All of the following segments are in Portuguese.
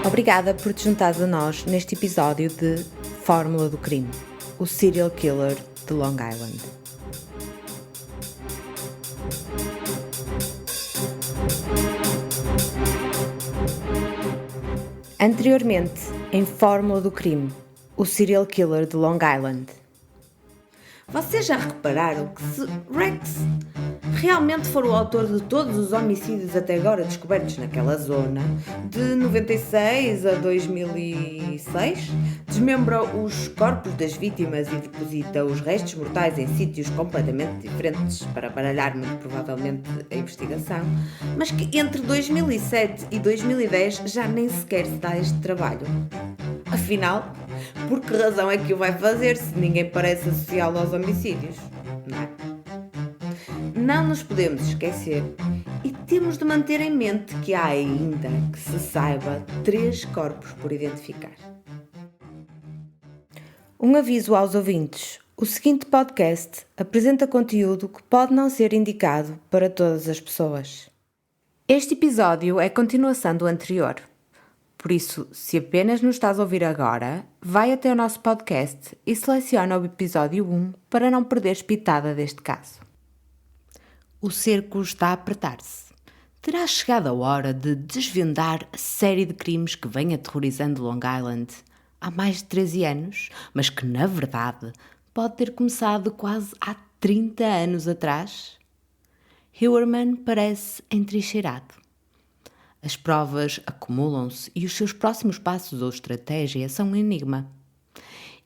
Obrigada por te juntares a nós neste episódio de Fórmula do Crime, o serial killer de Long Island. Anteriormente, em Fórmula do Crime, o serial killer de Long Island. Vocês já repararam que se Rex realmente for o autor de todos os homicídios até agora descobertos naquela zona, de 96 a 2006, desmembra os corpos das vítimas e deposita os restos mortais em sítios completamente diferentes para baralhar muito provavelmente a investigação, mas que entre 2007 e 2010 já nem sequer se dá este trabalho. Afinal, por que razão é que o vai fazer se ninguém parece associá-lo aos homicídios? Não é? Não nos podemos esquecer e temos de manter em mente que há ainda, que se saiba, 3 corpos por identificar. Um aviso aos ouvintes: o seguinte podcast apresenta conteúdo que pode não ser indicado para todas as pessoas. Este episódio é continuação do anterior. Por isso, se apenas nos estás a ouvir agora, vai até o nosso podcast e seleciona o episódio 1 para não perderes pitada deste caso. O cerco está a apertar-se. Terá chegado a hora de desvendar a série de crimes que vem aterrorizando Long Island há mais de 13 anos, mas que, na verdade, pode ter começado quase há 30 anos atrás? Heuermann parece entrincheirado. As provas acumulam-se e os seus próximos passos ou estratégia são um enigma.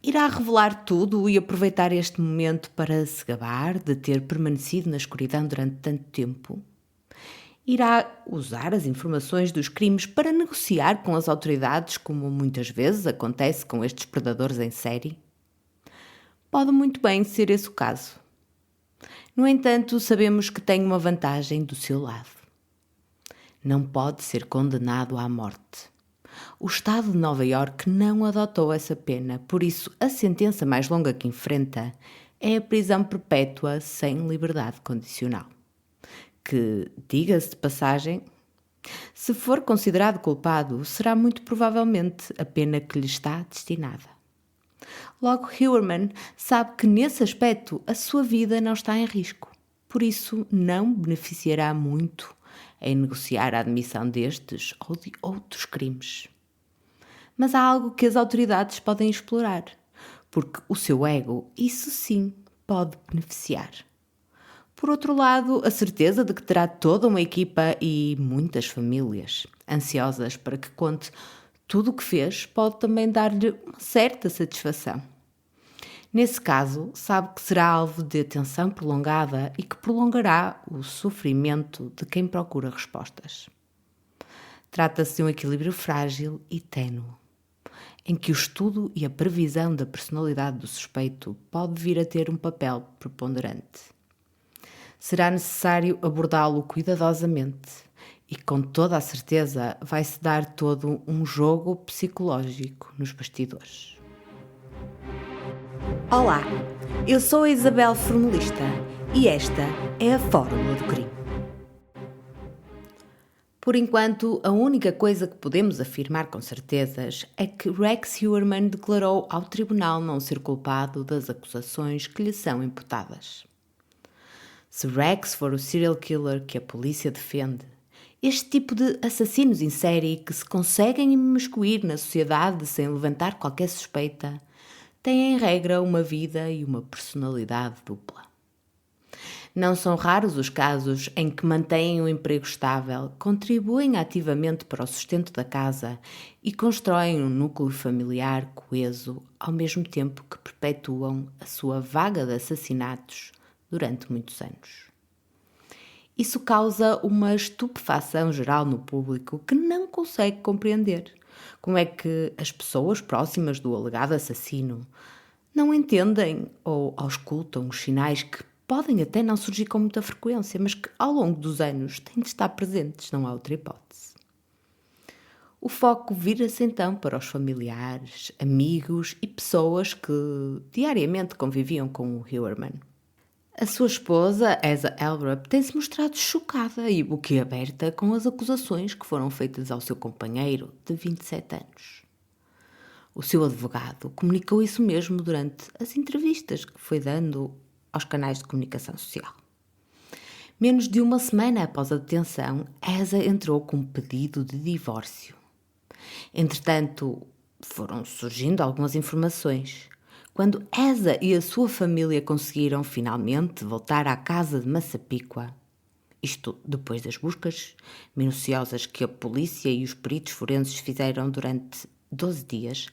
Irá revelar tudo e aproveitar este momento para se gabar de ter permanecido na escuridão durante tanto tempo? Irá usar as informações dos crimes para negociar com as autoridades, como muitas vezes acontece com estes predadores em série? Pode muito bem ser esse o caso. No entanto, sabemos que tem uma vantagem do seu lado. Não pode ser condenado à morte. O Estado de Nova Iorque não adotou essa pena, por isso a sentença mais longa que enfrenta é a prisão perpétua sem liberdade condicional. Que, diga-se de passagem, se for considerado culpado, será muito provavelmente a pena que lhe está destinada. Logo, Heuermann sabe que nesse aspecto a sua vida não está em risco, por isso não beneficiará muito em negociar a admissão destes ou de outros crimes. Mas há algo que as autoridades podem explorar, porque o seu ego, isso sim, pode beneficiar. Por outro lado, a certeza de que terá toda uma equipa e muitas famílias ansiosas para que conte tudo o que fez pode também dar-lhe uma certa satisfação. Nesse caso, sabe que será alvo de atenção prolongada e que prolongará o sofrimento de quem procura respostas. Trata-se de um equilíbrio frágil e ténue, em que o estudo e a previsão da personalidade do suspeito pode vir a ter um papel preponderante. Será necessário abordá-lo cuidadosamente e, com toda a certeza, vai-se dar todo um jogo psicológico nos bastidores. Olá, eu sou a Isabel Formalista e esta é a Fórmula do Crime. Por enquanto, a única coisa que podemos afirmar com certezas é que Rex Heuermann declarou ao tribunal não ser culpado das acusações que lhe são imputadas. Se Rex for o serial killer que a polícia defende, este tipo de assassinos em série que se conseguem imiscuir na sociedade sem levantar qualquer suspeita, têm em regra uma vida e uma personalidade dupla. Não são raros os casos em que mantêm um emprego estável, contribuem ativamente para o sustento da casa e constroem um núcleo familiar coeso, ao mesmo tempo que perpetuam a sua vaga de assassinatos durante muitos anos. Isso causa uma estupefação geral no público que não consegue compreender como é que as pessoas próximas do alegado assassino não entendem ou auscultam os sinais que podem até não surgir com muita frequência, mas que ao longo dos anos têm de estar presentes, não há outra hipótese. O foco vira-se então para os familiares, amigos e pessoas que diariamente conviviam com o Heuermann. A sua esposa, Asa Elrup, tem-se mostrado chocada e boquiaberta com as acusações que foram feitas ao seu companheiro de 27 anos. O seu advogado comunicou isso mesmo durante as entrevistas que foi dando aos canais de comunicação social. Menos de uma semana após a detenção, Asa entrou com um pedido de divórcio. Entretanto, foram surgindo algumas informações. Quando Asa e a sua família conseguiram finalmente voltar à casa de Massapequa, isto depois das buscas minuciosas que a polícia e os peritos forenses fizeram durante 12 dias,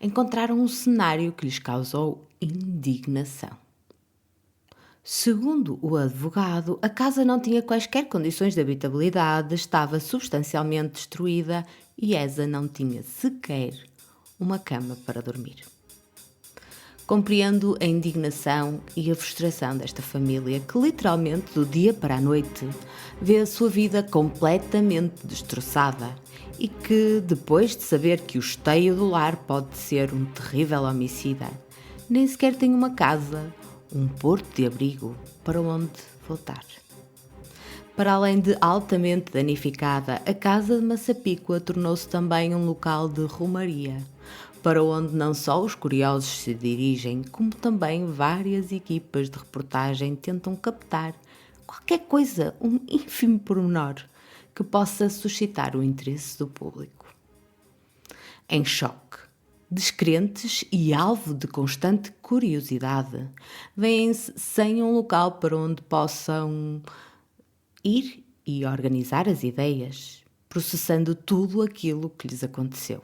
encontraram um cenário que lhes causou indignação. Segundo o advogado, a casa não tinha quaisquer condições de habitabilidade, estava substancialmente destruída e Asa não tinha sequer uma cama para dormir. Compreendo a indignação e a frustração desta família que literalmente do dia para a noite vê a sua vida completamente destroçada e que, depois de saber que o esteio do lar pode ser um terrível homicida, nem sequer tem uma casa, um porto de abrigo para onde voltar. Para além de altamente danificada, a casa de Massapequa tornou-se também um local de romaria, para onde não só os curiosos se dirigem, como também várias equipas de reportagem tentam captar qualquer coisa, um ínfimo pormenor, que possa suscitar o interesse do público. Em choque, descrentes e alvo de constante curiosidade, vêem-se sem um local para onde possam ir e organizar as ideias, processando tudo aquilo que lhes aconteceu.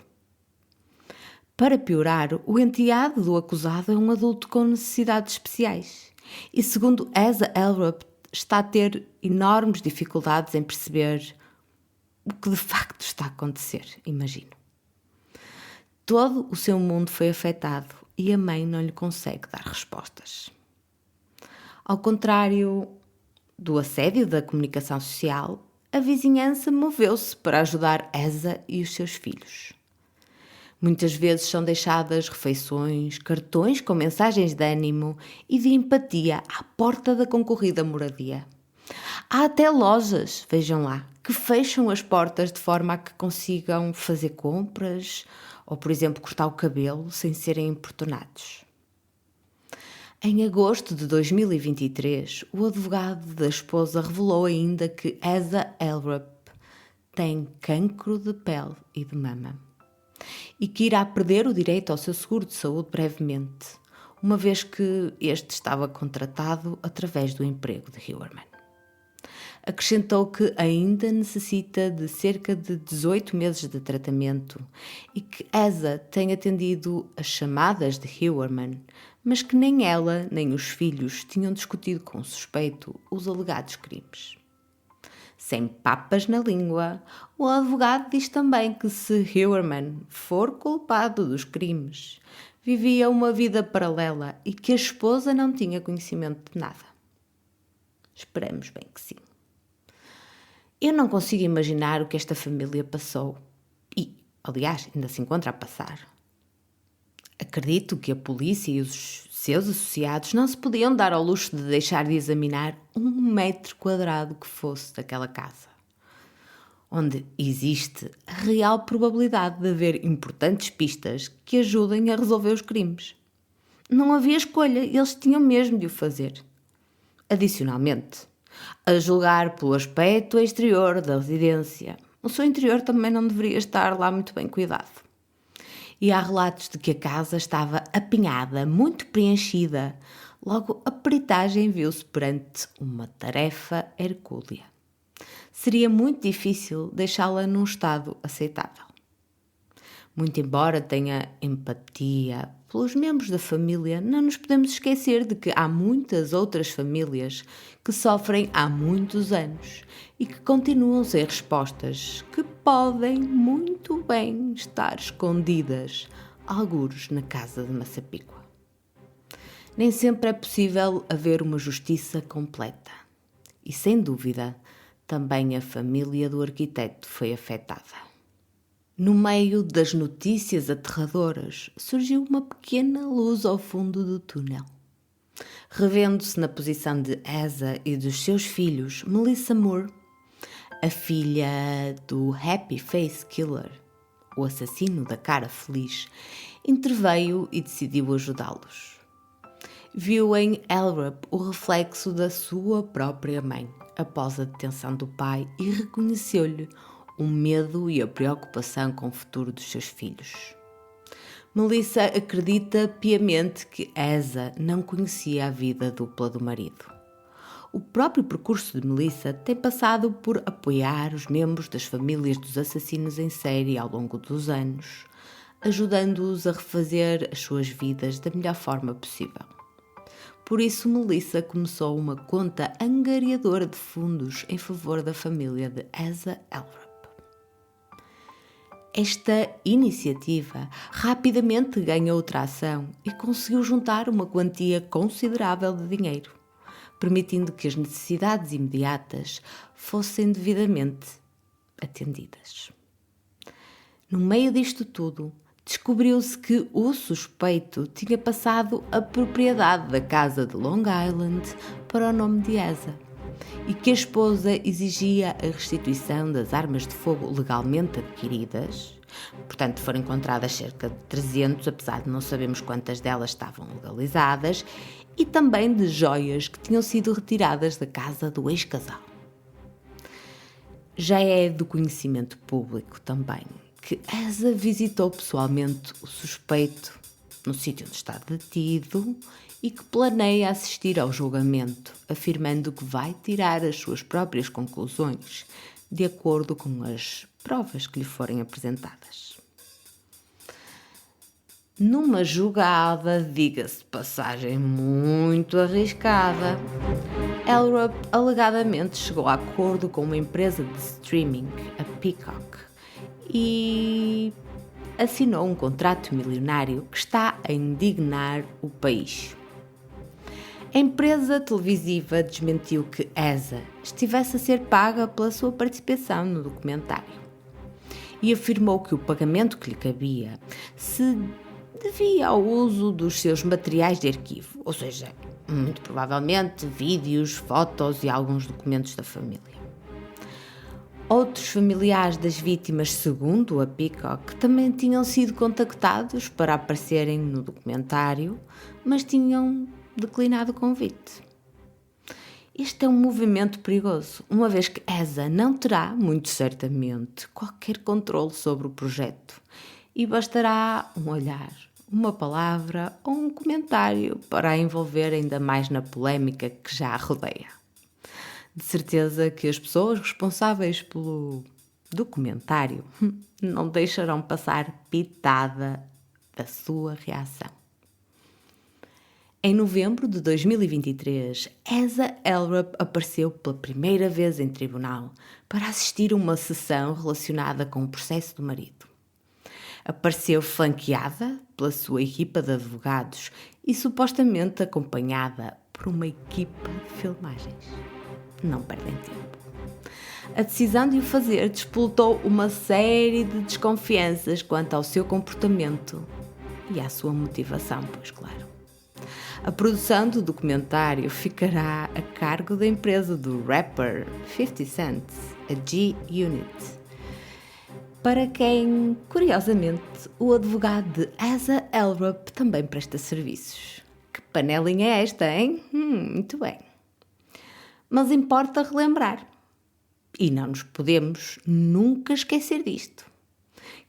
Para piorar, o enteado do acusado é um adulto com necessidades especiais e, segundo Asa Elrup, está a ter enormes dificuldades em perceber o que de facto está a acontecer, imagino. Todo o seu mundo foi afetado e a mãe não lhe consegue dar respostas. Ao contrário do assédio da comunicação social, a vizinhança moveu-se para ajudar Asa e os seus filhos. Muitas vezes são deixadas refeições, cartões com mensagens de ânimo e de empatia à porta da concorrida moradia. Há até lojas, vejam lá, que fecham as portas de forma a que consigam fazer compras ou, por exemplo, cortar o cabelo sem serem importunados. Em agosto de 2023, o advogado da esposa revelou ainda que Asa Elrup tem cancro de pele e de mama e que irá perder o direito ao seu seguro de saúde brevemente, uma vez que este estava contratado através do emprego de Huerman. Acrescentou que ainda necessita de cerca de 18 meses de tratamento e que Asa tem atendido as chamadas de Huerman, mas que nem ela nem os filhos tinham discutido com o suspeito os alegados crimes. Sem papas na língua, o advogado diz também que se Huerman for culpado dos crimes, vivia uma vida paralela e que a esposa não tinha conhecimento de nada. Esperamos bem que sim. Eu não consigo imaginar o que esta família passou e, aliás, ainda se encontra a passar. Acredito que a polícia e os seus associados não se podiam dar ao luxo de deixar de examinar 1 metro quadrado que fosse daquela casa, onde existe a real probabilidade de haver importantes pistas que ajudem a resolver os crimes. Não havia escolha, eles tinham mesmo de o fazer. Adicionalmente, a julgar pelo aspecto exterior da residência, o seu interior também não deveria estar lá muito bem cuidado. E há relatos de que a casa estava apinhada, muito preenchida. Logo, a peritagem viu-se perante uma tarefa hercúlea. Seria muito difícil deixá-la num estado aceitável. Muito embora tenha empatia pelos membros da família, não nos podemos esquecer de que há muitas outras famílias que sofrem há muitos anos e que continuam sem respostas, que podem muito bem estar escondidas, algures na casa de Massapequa. Nem sempre é possível haver uma justiça completa. E, sem dúvida, também a família do arquiteto foi afetada. No meio das notícias aterradoras, surgiu uma pequena luz ao fundo do túnel. Revendo-se na posição de Asa e dos seus filhos, Melissa Moore, a filha do Happy Face Killer, o assassino da cara feliz, interveio e decidiu ajudá-los. Viu em Elrup o reflexo da sua própria mãe, após a detenção do pai, e reconheceu-lhe o medo e a preocupação com o futuro dos seus filhos. Melissa acredita piamente que Asa não conhecia a vida dupla do marido. O próprio percurso de Melissa tem passado por apoiar os membros das famílias dos assassinos em série ao longo dos anos, ajudando-os a refazer as suas vidas da melhor forma possível. Por isso, Melissa começou uma conta angariadora de fundos em favor da família de Asa Elrup. Esta iniciativa rapidamente ganhou tração e conseguiu juntar uma quantia considerável de dinheiro, permitindo que as necessidades imediatas fossem devidamente atendidas. No meio disto tudo, descobriu-se que o suspeito tinha passado a propriedade da casa de Long Island para o nome de Asa e que a esposa exigia a restituição das armas de fogo legalmente adquiridas. Portanto, foram encontradas cerca de 300, apesar de não sabermos quantas delas estavam legalizadas, e também de joias que tinham sido retiradas da casa do ex-casal. Já é do conhecimento público também que Asa visitou pessoalmente o suspeito no sítio onde está detido e que planeia assistir ao julgamento, afirmando que vai tirar as suas próprias conclusões de acordo com as provas que lhe forem apresentadas. Numa jogada, diga-se de passagem, muito arriscada, Elrup alegadamente chegou a acordo com uma empresa de streaming, a Peacock, e assinou um contrato milionário que está a indignar o país. A empresa televisiva desmentiu que Asa estivesse a ser paga pela sua participação no documentário e afirmou que o pagamento que lhe cabia se devia ao uso dos seus materiais de arquivo, ou seja, muito provavelmente vídeos, fotos e alguns documentos da família. Outros familiares das vítimas, segundo a Peacock, também tinham sido contactados para aparecerem no documentário, mas tinham declinado o convite. Este é um movimento perigoso, uma vez que Asa não terá, muito certamente, qualquer controle sobre o projeto e bastará um olhar, uma palavra ou um comentário para a envolver ainda mais na polémica que já a rodeia. De certeza que as pessoas responsáveis pelo documentário não deixarão passar pitada da sua reação. Em novembro de 2023, Asa Elrup apareceu pela primeira vez em tribunal para assistir a uma sessão relacionada com o processo do marido. Apareceu flanqueada pela sua equipa de advogados e supostamente acompanhada por uma equipa de filmagens. Não perdem tempo. A decisão de o fazer despoltou uma série de desconfianças quanto ao seu comportamento e à sua motivação, pois claro. A produção do documentário ficará a cargo da empresa do rapper 50 Cent, a G-Unit, para quem, curiosamente, o advogado de Asa Elrup também presta serviços. Que panelinha é esta, hein? Muito bem. Mas importa relembrar, e não nos podemos nunca esquecer disto,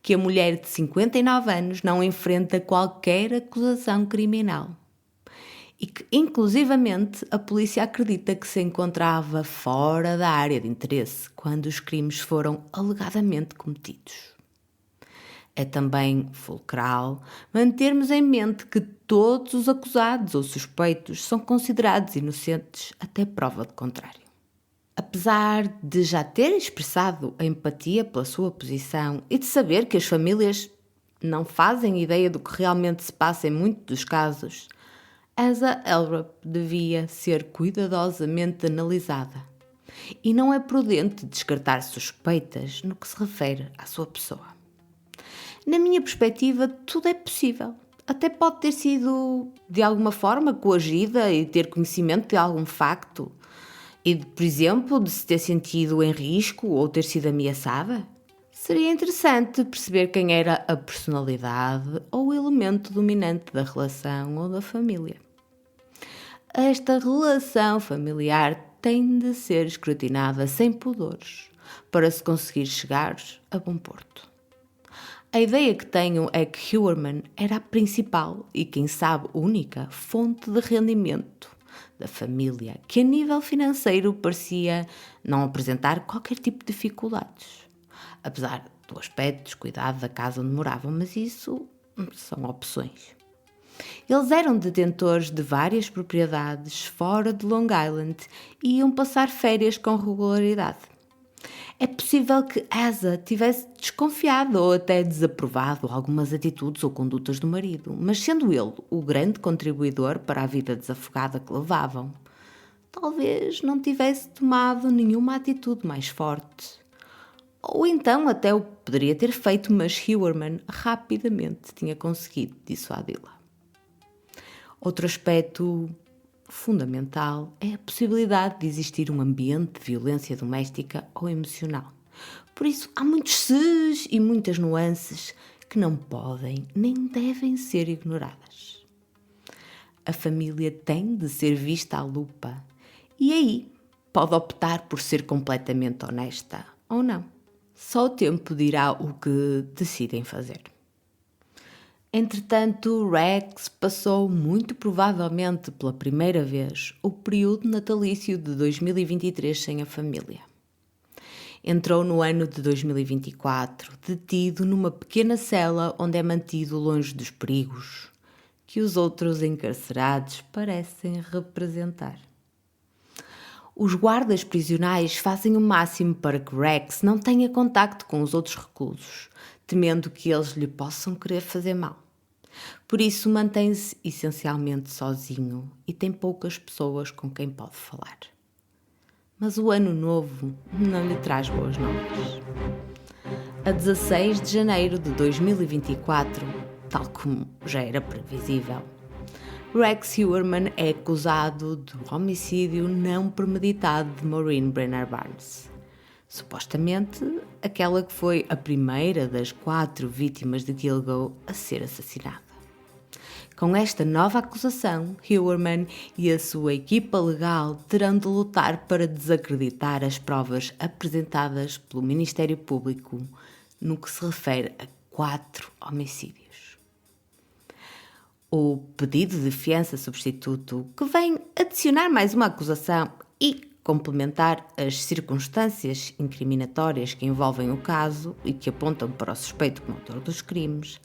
que a mulher de 59 anos não enfrenta qualquer acusação criminal e que, inclusivamente, a polícia acredita que se encontrava fora da área de interesse quando os crimes foram alegadamente cometidos. É também fulcral mantermos em mente que todos os acusados ou suspeitos são considerados inocentes até prova de contrário. Apesar de já ter expressado a empatia pela sua posição e de saber que as famílias não fazem ideia do que realmente se passa em muitos dos casos, Asa Elrup devia ser cuidadosamente analisada e não é prudente descartar suspeitas no que se refere à sua pessoa. Na minha perspectiva, tudo é possível, Até pode ter sido de alguma forma coagida e ter conhecimento de algum facto e, por exemplo, de se ter sentido em risco ou ter sido ameaçada. Seria interessante perceber quem era a personalidade ou o elemento dominante da relação ou da família. Esta relação familiar tem de ser escrutinada sem pudores para se conseguir chegar a bom porto. A ideia que tenho é que Huerman era a principal e, quem sabe, única fonte de rendimento da família, que a nível financeiro parecia não apresentar qualquer tipo de dificuldades, apesar do aspecto descuidado da casa onde moravam, mas isso são opções. Eles eram detentores de várias propriedades fora de Long Island e iam passar férias com regularidade. É possível que Asa tivesse desconfiado ou até desaprovado algumas atitudes ou condutas do marido, mas sendo ele o grande contribuidor para a vida desafogada que levavam, talvez não tivesse tomado nenhuma atitude mais forte. Ou então até o poderia ter feito, mas Huerman rapidamente tinha conseguido dissuadi-la. Outro aspecto fundamental é a possibilidade de existir um ambiente de violência doméstica ou emocional. Por isso, há muitos ses e muitas nuances que não podem nem devem ser ignoradas. A família tem de ser vista à lupa e aí pode optar por ser completamente honesta ou não. Só o tempo dirá o que decidem fazer. Entretanto, Rex passou muito provavelmente pela primeira vez o período natalício de 2023 sem a família. Entrou no ano de 2024 detido numa pequena cela onde é mantido longe dos perigos que os outros encarcerados parecem representar. Os guardas prisionais fazem o máximo para que Rex não tenha contacto com os outros reclusos, temendo que eles lhe possam querer fazer mal. Por isso mantém-se essencialmente sozinho e tem poucas pessoas com quem pode falar. Mas o ano novo não lhe traz boas novas. A 16 de janeiro de 2024, tal como já era previsível, Rex Huerman é acusado de homicídio não premeditado de Maureen Brenner Barnes. Supostamente, aquela que foi a primeira das 4 vítimas de Gilgo a ser assassinada. Com esta nova acusação, Huerman e a sua equipa legal terão de lutar para desacreditar as provas apresentadas pelo Ministério Público no que se refere a 4 homicídios. O pedido de fiança substituto, que vem adicionar mais uma acusação e complementar as circunstâncias incriminatórias que envolvem o caso e que apontam para o suspeito como autor dos crimes,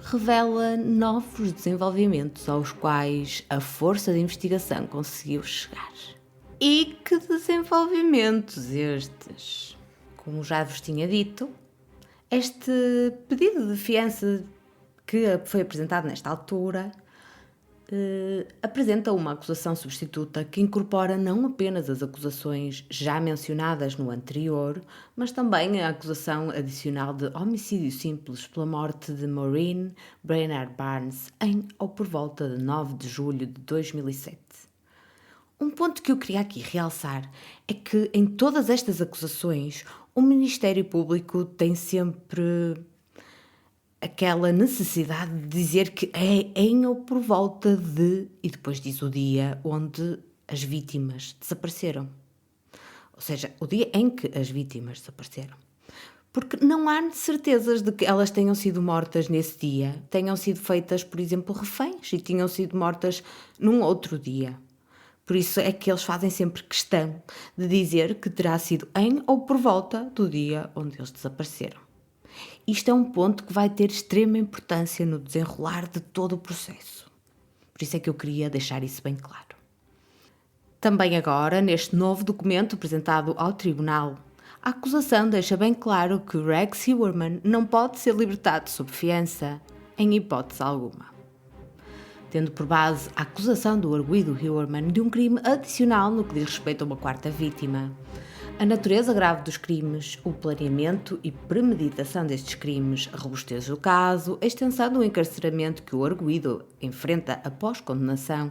revela novos desenvolvimentos aos quais a força de investigação conseguiu chegar. E que desenvolvimentos estes? Como já vos tinha dito, este pedido de fiança que foi apresentado nesta altura, apresenta uma acusação substituta que incorpora não apenas as acusações já mencionadas no anterior, mas também a acusação adicional de homicídio simples pela morte de Maureen Brenner Barnes em ou por volta de 9 de julho de 2007. Um ponto que eu queria aqui realçar é que em todas estas acusações o Ministério Público tem sempre aquela necessidade de dizer que é em ou por volta de, e depois diz o dia onde as vítimas desapareceram. Ou seja, o dia em que as vítimas desapareceram. Porque não há certezas de que elas tenham sido mortas nesse dia, tenham sido feitas, por exemplo, reféns e tenham sido mortas num outro dia. Por isso é que eles fazem sempre questão de dizer que terá sido em ou por volta do dia onde eles desapareceram. Isto é um ponto que vai ter extrema importância no desenrolar de todo o processo. Por isso é que eu queria deixar isso bem claro. Também agora, neste novo documento apresentado ao Tribunal, a acusação deixa bem claro que Rex Huerman não pode ser libertado sob fiança, em hipótese alguma. Tendo por base a acusação do arguido Huerman de um crime adicional no que diz respeito a uma quarta vítima, A natureza grave dos crimes, o planeamento e premeditação destes crimes, a robustez do caso, a extensão do encarceramento que o arguido enfrenta após condenação,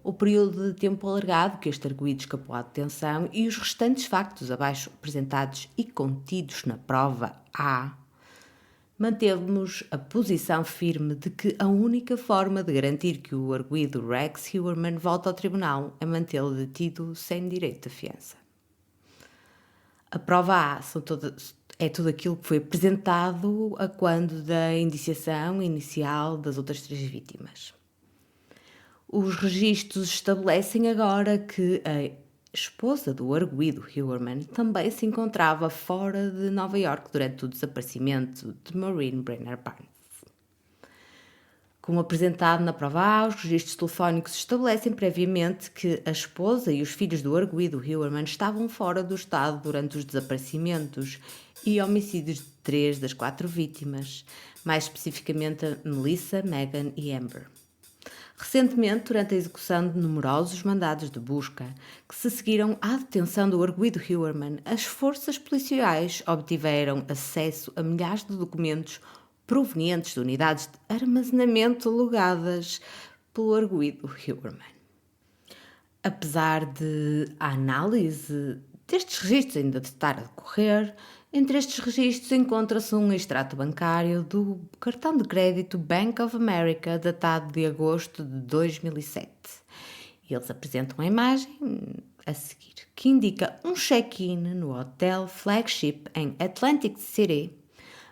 o período de tempo alargado que este arguido escapou à detenção e os restantes factos abaixo apresentados e contidos na prova A, mantemos a posição firme de que a única forma de garantir que o arguido Rex Heuermann volte ao tribunal é mantê-lo detido sem direito de fiança. A prova A é tudo aquilo que foi apresentado a quando da indiciação inicial das outras 3 vítimas. Os registros estabelecem agora que a esposa do arguido Heuermann também se encontrava fora de Nova Iorque durante o desaparecimento de Maureen Brenner Barnes. Como apresentado na prova A, os registros telefónicos estabelecem previamente que a esposa e os filhos do arguido Heuermann estavam fora do estado durante os desaparecimentos e homicídios de 3 das 4 vítimas, mais especificamente a Melissa, Megan e Amber. Recentemente, durante a execução de numerosos mandados de busca que se seguiram à detenção do arguido Heuermann, as forças policiais obtiveram acesso a milhares de documentos provenientes de unidades de armazenamento alugadas pelo arguido Heuermann. Apesar de a análise destes registros ainda de estar a decorrer, entre estes registros encontra-se um extrato bancário do cartão de crédito Bank of America, datado de agosto de 2007. E eles apresentam a imagem a seguir, que indica um check-in no Hotel Flagship em Atlantic City,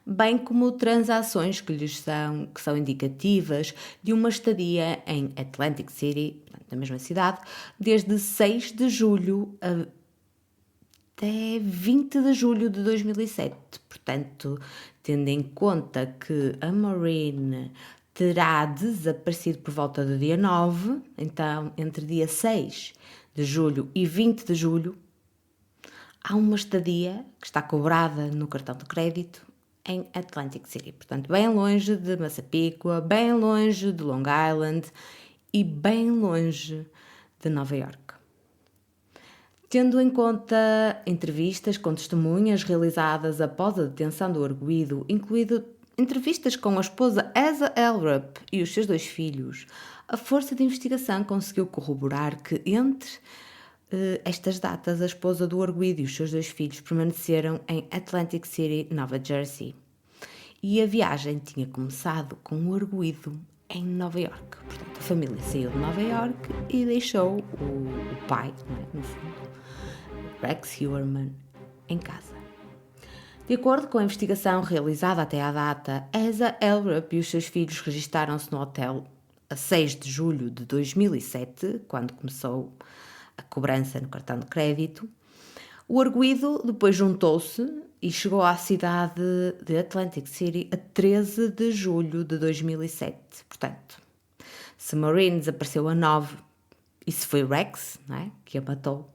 bem como transações que são indicativas de uma estadia em Atlantic City, na mesma cidade, desde 6 de julho até 20 de julho de 2007. Portanto, tendo em conta que a Maureen terá desaparecido por volta do dia 9, então entre dia 6 de julho e 20 de julho, há uma estadia que está cobrada no cartão de crédito em Atlantic City, portanto bem longe de Massapequa, bem longe de Long Island e bem longe de Nova Iorque. Tendo em conta entrevistas com testemunhas realizadas após a detenção do arguido, incluindo entrevistas com a esposa Asa Elrup e os seus 2 filhos, a força de investigação conseguiu corroborar que entre estas datas, a esposa do arguido e os seus 2 filhos permaneceram em Atlantic City, Nova Jersey. E a viagem tinha começado com o arguido em Nova Iorque. Portanto, a família saiu de Nova Iorque e deixou o pai, no fundo, Rex Heuermann, em casa. De acordo com a investigação realizada até à data, Asa Elrup e os seus filhos registaram-se no hotel a 6 de julho de 2007, quando começou a cobrança no cartão de crédito. O arguido depois juntou-se e chegou à cidade de Atlantic City a 13 de julho de 2007. Portanto, se Maureen desapareceu a 9 e se foi Rex, que a matou,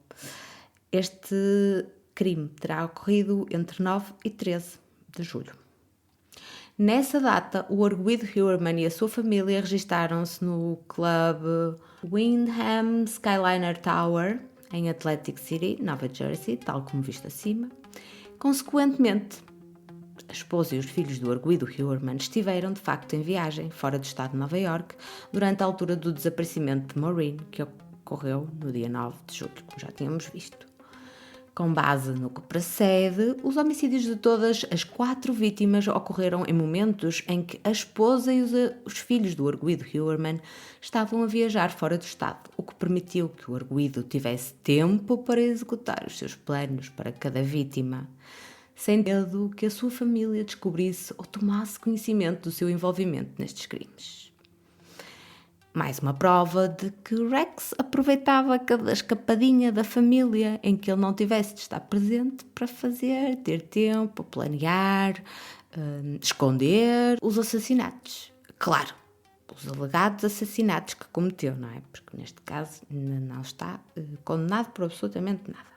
este crime terá ocorrido entre 9 e 13 de julho. Nessa data, o arguido Heuermann e a sua família registaram-se no clube Wyndham Skyliner Tower, em Atlantic City, Nova Jersey, tal como visto acima. Consequentemente, a esposa e os filhos do arguido Heuermann estiveram, de facto, em viagem fora do estado de Nova Iorque durante a altura do desaparecimento de Maureen, que ocorreu no dia 9 de julho, como já tínhamos visto. Com base no que precede, os homicídios de todas as 4 vítimas ocorreram em momentos em que a esposa e os filhos do arguido Heuermann estavam a viajar fora do estado, o que permitiu que o arguido tivesse tempo para executar os seus planos para cada vítima, sem medo que a sua família descobrisse ou tomasse conhecimento do seu envolvimento nestes crimes. Mais uma prova de que Rex aproveitava cada escapadinha da família em que ele não tivesse de estar presente para ter tempo, planear, esconder os assassinatos. Claro, os alegados assassinatos que cometeu, não é? Porque neste caso ainda não está condenado por absolutamente nada.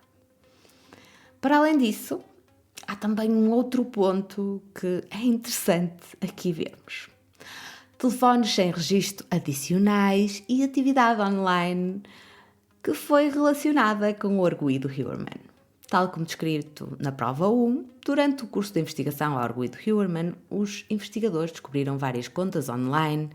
Para além disso, há também um outro ponto que é interessante aqui vermos. Telefones sem registro adicionais e atividade online que foi relacionada com o arguido Heuermann. Tal como descrito na prova 1, durante o curso de investigação ao arguido Huerman, os investigadores descobriram várias contas online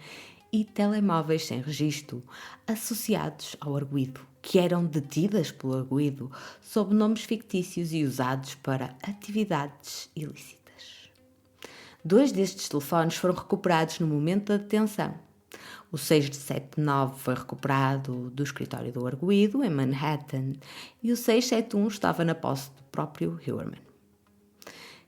e telemóveis sem registro associados ao arguido, que eram detidas pelo arguido sob nomes fictícios e usados para atividades ilícitas. 2 destes telefones foram recuperados no momento da detenção. O 679 foi recuperado do escritório do arguido, em Manhattan, e o 671 estava na posse do próprio Huerman,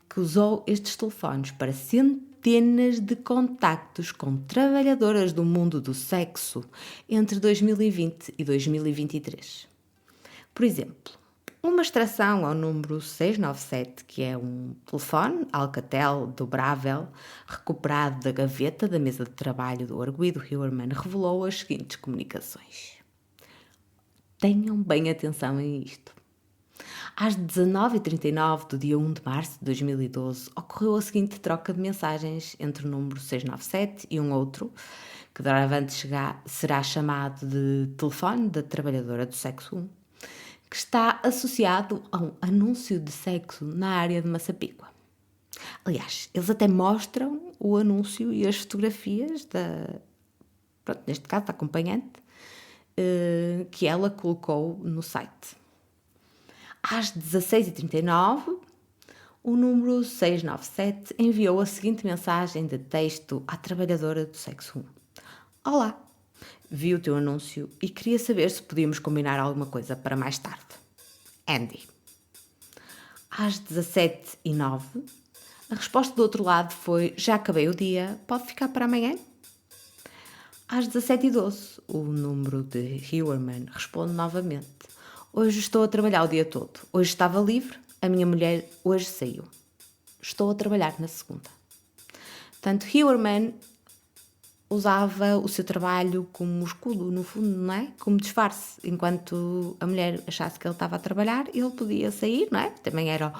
que usou estes telefones para centenas de contactos com trabalhadoras do mundo do sexo entre 2020 e 2023. Por exemplo, uma extração ao número 697, que é um telefone Alcatel dobrável, recuperado da gaveta da mesa de trabalho do arguido Huerman, revelou as seguintes comunicações. Tenham bem atenção a isto. Às 19h39 do dia 1 de março de 2012, ocorreu a seguinte troca de mensagens entre o número 697 e um outro, que doravante será chamado de telefone da trabalhadora do sexo 1, que está associado a um anúncio de sexo na área de Massapigua. Aliás, eles até mostram o anúncio e as fotografias neste caso, da acompanhante, que ela colocou no site. Às 16h39, o número 697 enviou a seguinte mensagem de texto à trabalhadora do sexo 1. Olá! Vi o teu anúncio e queria saber se podíamos combinar alguma coisa para mais tarde. Andy. Às 17h09, a resposta do outro lado foi: já acabei o dia, pode ficar para amanhã? Às 17h12, o número de Huerman responde novamente: hoje estou a trabalhar o dia todo. Hoje estava livre, a minha mulher hoje saiu. Estou a trabalhar na segunda. Portanto, Huerman usava o seu trabalho como escudo, no fundo, não é? Como disfarce. Enquanto a mulher achasse que ele estava a trabalhar, ele podia sair, não é? Também era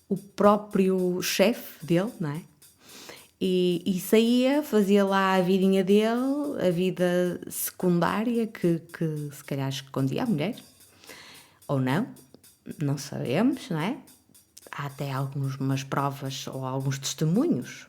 o próprio chefe dele, não é? E saía, fazia lá a vidinha dele, a vida secundária que se calhar escondia a mulher. Ou não sabemos, não é? Há até algumas provas ou alguns testemunhos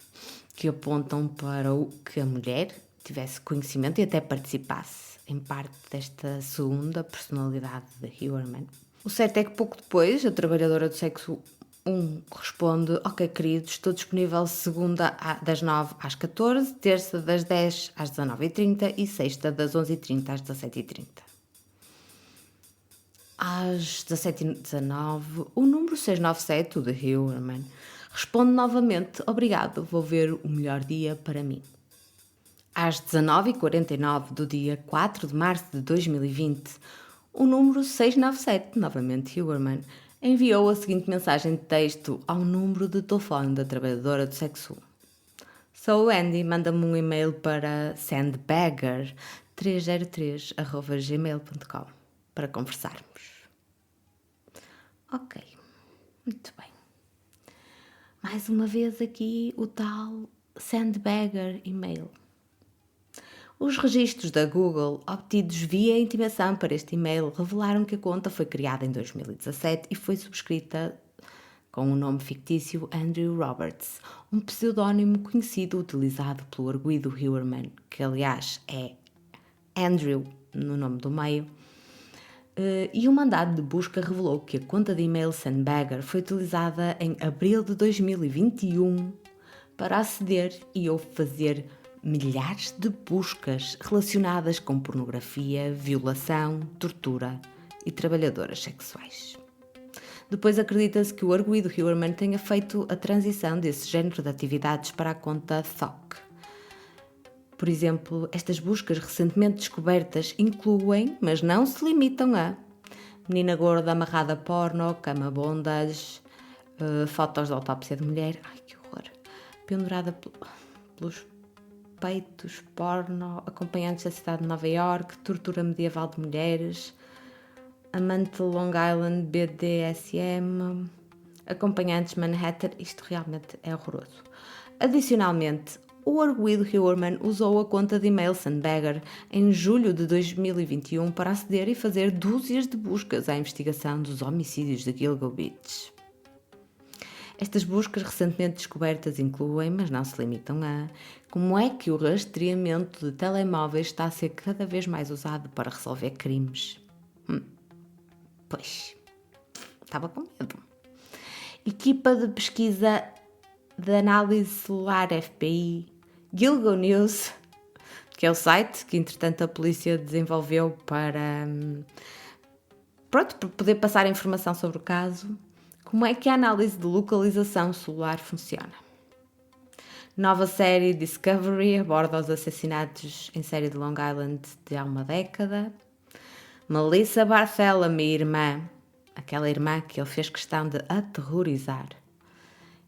que apontam para o que a mulher tivesse conhecimento e até participasse em parte desta segunda personalidade de Huerman. O certo é que pouco depois a trabalhadora do sexo 1 responde: ok querido, estou disponível segunda das 9 às 14, terça das 10 às 19h30 e sexta das 11h30 às 17h30. Às 17h19, o número 697, o de Huerman, responde novamente: obrigado, vou ver o melhor dia para mim. Às 19h49 do dia 4 de março de 2020, o número 697, novamente Huerman, enviou a seguinte mensagem de texto ao número de telefone da trabalhadora do sexo. Sou o Andy, manda-me um e-mail para sandbagger303@gmail.com para conversarmos. Ok, muito bem. Mais uma vez aqui o tal Sandbagger e-mail. Os registros da Google obtidos via intimação para este e-mail revelaram que a conta foi criada em 2017 e foi subscrita com o nome fictício Andrew Roberts, um pseudónimo conhecido utilizado pelo arguido Huerman, que aliás é Andrew no nome do meio. E o mandado de busca revelou que a conta de e-mail Sandbagger foi utilizada em abril de 2021 para aceder e ou fazer milhares de buscas relacionadas com pornografia, violação, tortura e trabalhadoras sexuais. Depois acredita-se que o arguido Huerman tenha feito a transição desse género de atividades para a conta THOC. Por exemplo, estas buscas recentemente descobertas incluem, mas não se limitam a menina gorda amarrada a porno, cama bondage, fotos de autópsia de mulher, ai que horror, pendurada pelos peitos, porno, acompanhantes da cidade de Nova Iorque, tortura medieval de mulheres, amante de Long Island, BDSM, acompanhantes Manhattan, isto realmente é horroroso. Adicionalmente, o arguido Huerman usou a conta de e-mail Sandbagger em julho de 2021 para aceder e fazer dúzias de buscas à investigação dos homicídios de Gilgo Beach. Estas buscas recentemente descobertas incluem, mas não se limitam a, como é que o rastreamento de telemóveis está a ser cada vez mais usado para resolver crimes. Pois, estava com medo. Equipa de pesquisa de análise celular FPI, Gilgo News, que é o site que entretanto a polícia desenvolveu para poder passar informação sobre o caso. Como é que a análise de localização celular funciona? Nova série Discovery aborda os assassinatos em série de Long Island de há uma década. Melissa Barthélemy, irmã, aquela irmã que ele fez questão de aterrorizar.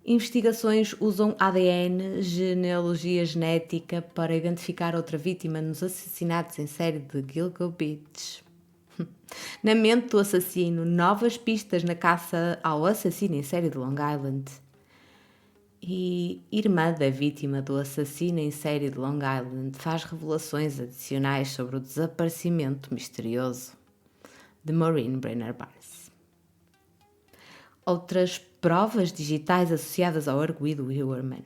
Investigações usam ADN, genealogia genética, para identificar outra vítima nos assassinatos em série de Gilgo Beach. Na mente do assassino, novas pistas na caça ao assassino em série de Long Island. E irmã da vítima do assassino em série de Long Island faz revelações adicionais sobre o desaparecimento misterioso de Maureen Brenner Barnes. Outras provas digitais associadas ao arguido Huerman.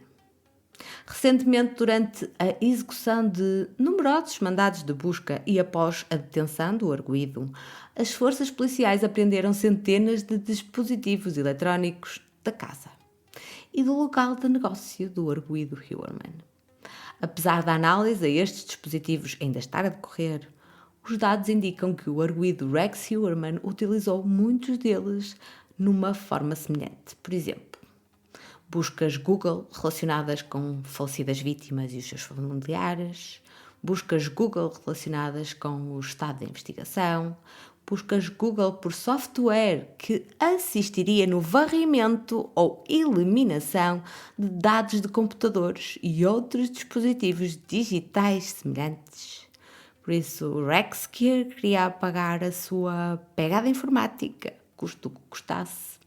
Recentemente, durante a execução de numerosos mandados de busca e após a detenção do arguido, as forças policiais apreenderam centenas de dispositivos eletrónicos da casa e do local de negócio do arguido Huerman. Apesar da análise a estes dispositivos ainda estar a decorrer, os dados indicam que o arguido Rex Huerman utilizou muitos deles numa forma semelhante. Por exemplo, buscas Google relacionadas com falecidas vítimas e os seus familiares, buscas Google relacionadas com o estado da investigação, buscas Google por software que assistiria no varrimento ou eliminação de dados de computadores e outros dispositivos digitais semelhantes. Por isso, o Rex queria pagar a sua pegada informática, custe o que custasse.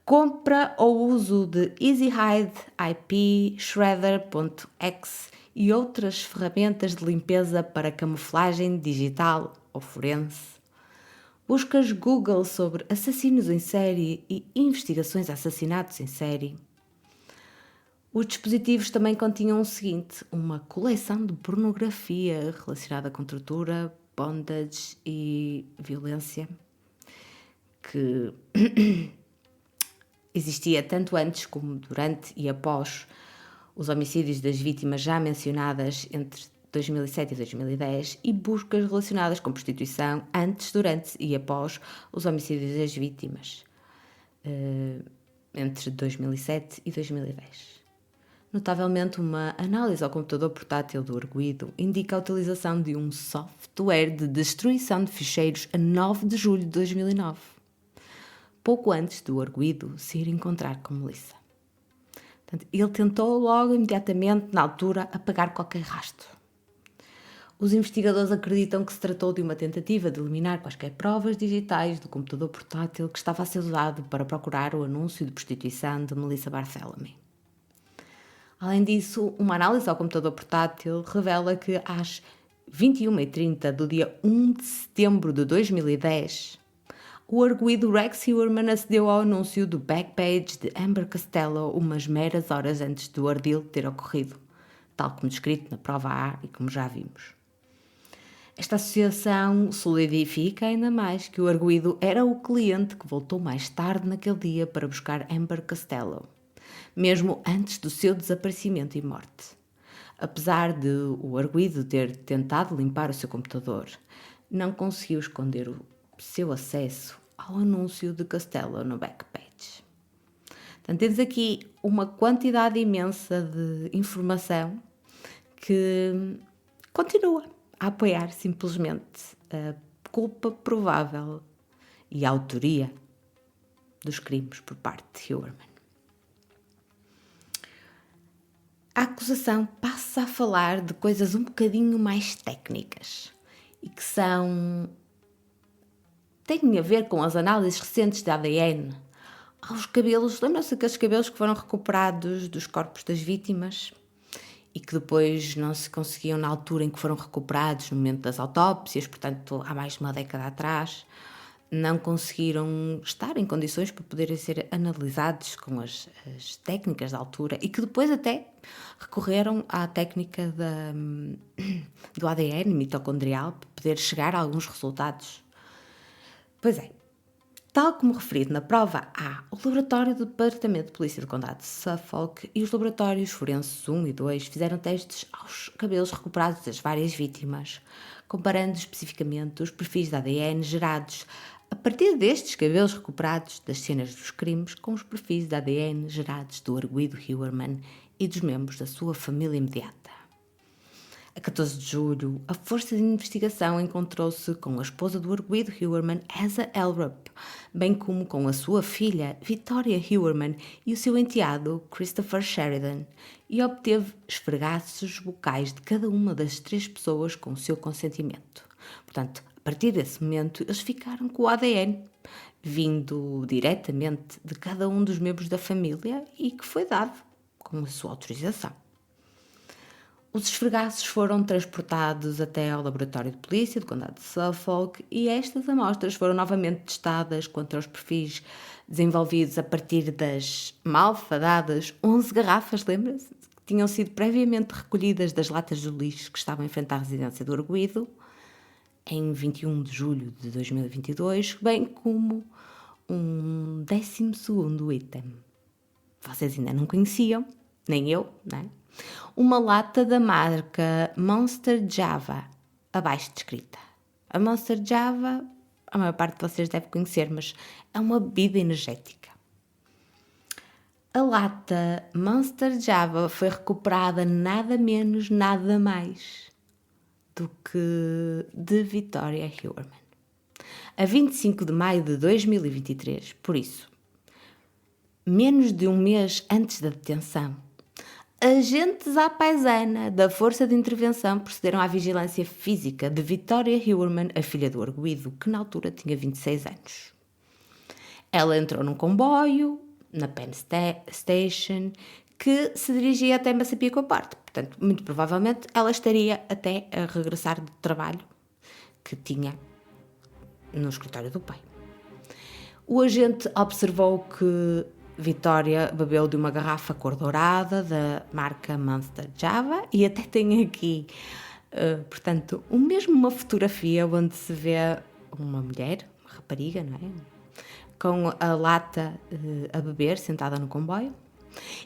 Compra ou uso de EasyHide, IP, Shredder.x e outras ferramentas de limpeza para camuflagem digital ou forense. Buscas Google sobre assassinos em série e investigações a assassinatos em série. Os dispositivos também continham o seguinte: uma coleção de pornografia relacionada com tortura, bondage e violência, que existia tanto antes como durante e após os homicídios das vítimas já mencionadas entre 2007 e 2010 e buscas relacionadas com prostituição antes, durante e após os homicídios das vítimas entre 2007 e 2010. Notavelmente, uma análise ao computador portátil do arguido indica a utilização de um software de destruição de ficheiros a 9 de julho de 2009. Pouco antes do arguido se ir encontrar com Melissa. Portanto, ele tentou logo, imediatamente, na altura, apagar qualquer rastro. Os investigadores acreditam que se tratou de uma tentativa de eliminar quaisquer provas digitais do computador portátil que estava a ser usado para procurar o anúncio de prostituição de Melissa Barthélemy. Além disso, uma análise ao computador portátil revela que às 21h30 do dia 1 de setembro de 2010, o arguido Rex Huerman acedeu ao anúncio do backpage de Amber Costello umas meras horas antes do ardil ter ocorrido, tal como descrito na prova A e como já vimos. Esta associação solidifica ainda mais que o arguido era o cliente que voltou mais tarde naquele dia para buscar Amber Costello, mesmo antes do seu desaparecimento e morte. Apesar de o arguido ter tentado limpar o seu computador, não conseguiu esconder o seu acesso ao anúncio de Costello no backpage. Portanto, temos aqui uma quantidade imensa de informação que continua a apoiar simplesmente a culpa provável e a autoria dos crimes por parte de Huerman. A acusação passa a falar de coisas um bocadinho mais técnicas e que têm a ver com as análises recentes de ADN aos cabelos. Lembram-se daqueles cabelos que foram recuperados dos corpos das vítimas e que depois não se conseguiam na altura em que foram recuperados, no momento das autópsias, portanto há mais de uma década atrás, não conseguiram estar em condições para poderem ser analisados com as técnicas da altura e que depois até recorreram à técnica do ADN mitocondrial para poder chegar a alguns resultados. Pois é, tal como referido na prova A, o laboratório do Departamento de Polícia do Condado de Suffolk e os laboratórios forenses 1 e 2 fizeram testes aos cabelos recuperados das várias vítimas, comparando especificamente os perfis de ADN gerados a partir destes cabelos recuperados das cenas dos crimes com os perfis de ADN gerados do arguido Heuermann e dos membros da sua família imediata. A 14 de julho, a Força de Investigação encontrou-se com a esposa do arguido Heuermann, Asa Elrup, bem como com a sua filha, Victoria Heuermann, e o seu enteado, Christopher Sheridan, e obteve esfregaços bucais de cada uma das 3 pessoas com o seu consentimento. Portanto, a partir desse momento, eles ficaram com o ADN, vindo diretamente de cada um dos membros da família e que foi dado com a sua autorização. Os esfregaços foram transportados até ao laboratório de polícia do Condado de Suffolk e estas amostras foram novamente testadas contra os perfis desenvolvidos a partir das malfadadas 11 garrafas, lembra-se? Que tinham sido previamente recolhidas das latas do lixo que estavam em frente à residência do arguido, em 21 de julho de 2022, bem como um 12º item. Vocês ainda não conheciam, nem eu, não é? Uma lata da marca Monster Java, abaixo descrita. A Monster Java, a maior parte de vocês deve conhecer, mas é uma bebida energética. A lata Monster Java foi recuperada nada menos, nada mais do que de Victoria Heuermann. A 25 de maio de 2023, por isso, menos de um mês antes da detenção, agentes à paisana da Força de Intervenção procederam à vigilância física de Victoria Heuermann, a filha do arguido, que na altura tinha 26 anos. Ela entrou num comboio, na Penn Station, que se dirigia até Massapequa Park. Portanto, muito provavelmente, ela estaria até a regressar do trabalho que tinha no escritório do pai. O agente observou que Victoria bebeu de uma garrafa cor dourada da marca Monster Java e até tem aqui, portanto, uma fotografia onde se vê uma mulher, uma rapariga, não é? Com a lata a beber, sentada no comboio.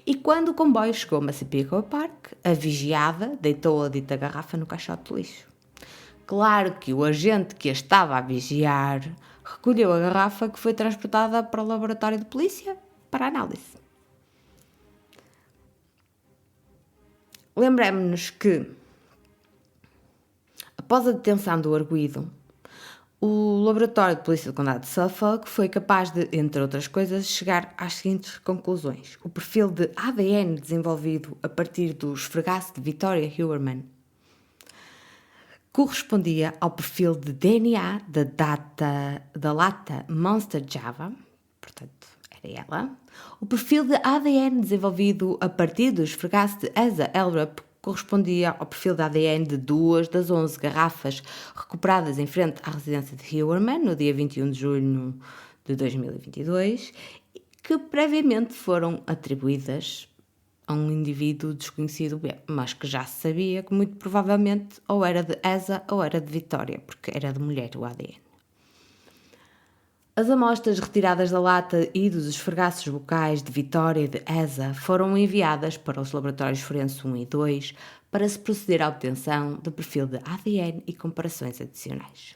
E quando o comboio chegou a Massapequa Park, a vigiada deitou a dita garrafa no caixote de lixo. Claro que o agente que a estava a vigiar recolheu a garrafa que foi transportada para o laboratório de polícia para análise. Lembremos-nos que, após a detenção do arguido, o laboratório de polícia do Condado de Suffolk foi capaz de, entre outras coisas, chegar às seguintes conclusões. O perfil de ADN desenvolvido a partir do esfregaço de Victoria Heuermann correspondia ao perfil de DNA da lata Monster Java, portanto, era ela. O perfil de ADN desenvolvido a partir do esfregaço de Asa Elrup correspondia ao perfil de ADN de 2 das 11 garrafas recuperadas em frente à residência de Heuermann no dia 21 de junho de 2022, que previamente foram atribuídas a um indivíduo desconhecido, mas que já se sabia que muito provavelmente ou era de Asa ou era de Victoria, porque era de mulher o ADN. As amostras retiradas da lata e dos esfregaços bucais de Victoria e de Asa foram enviadas para os laboratórios forenses 1 e 2 para se proceder à obtenção do perfil de ADN e comparações adicionais.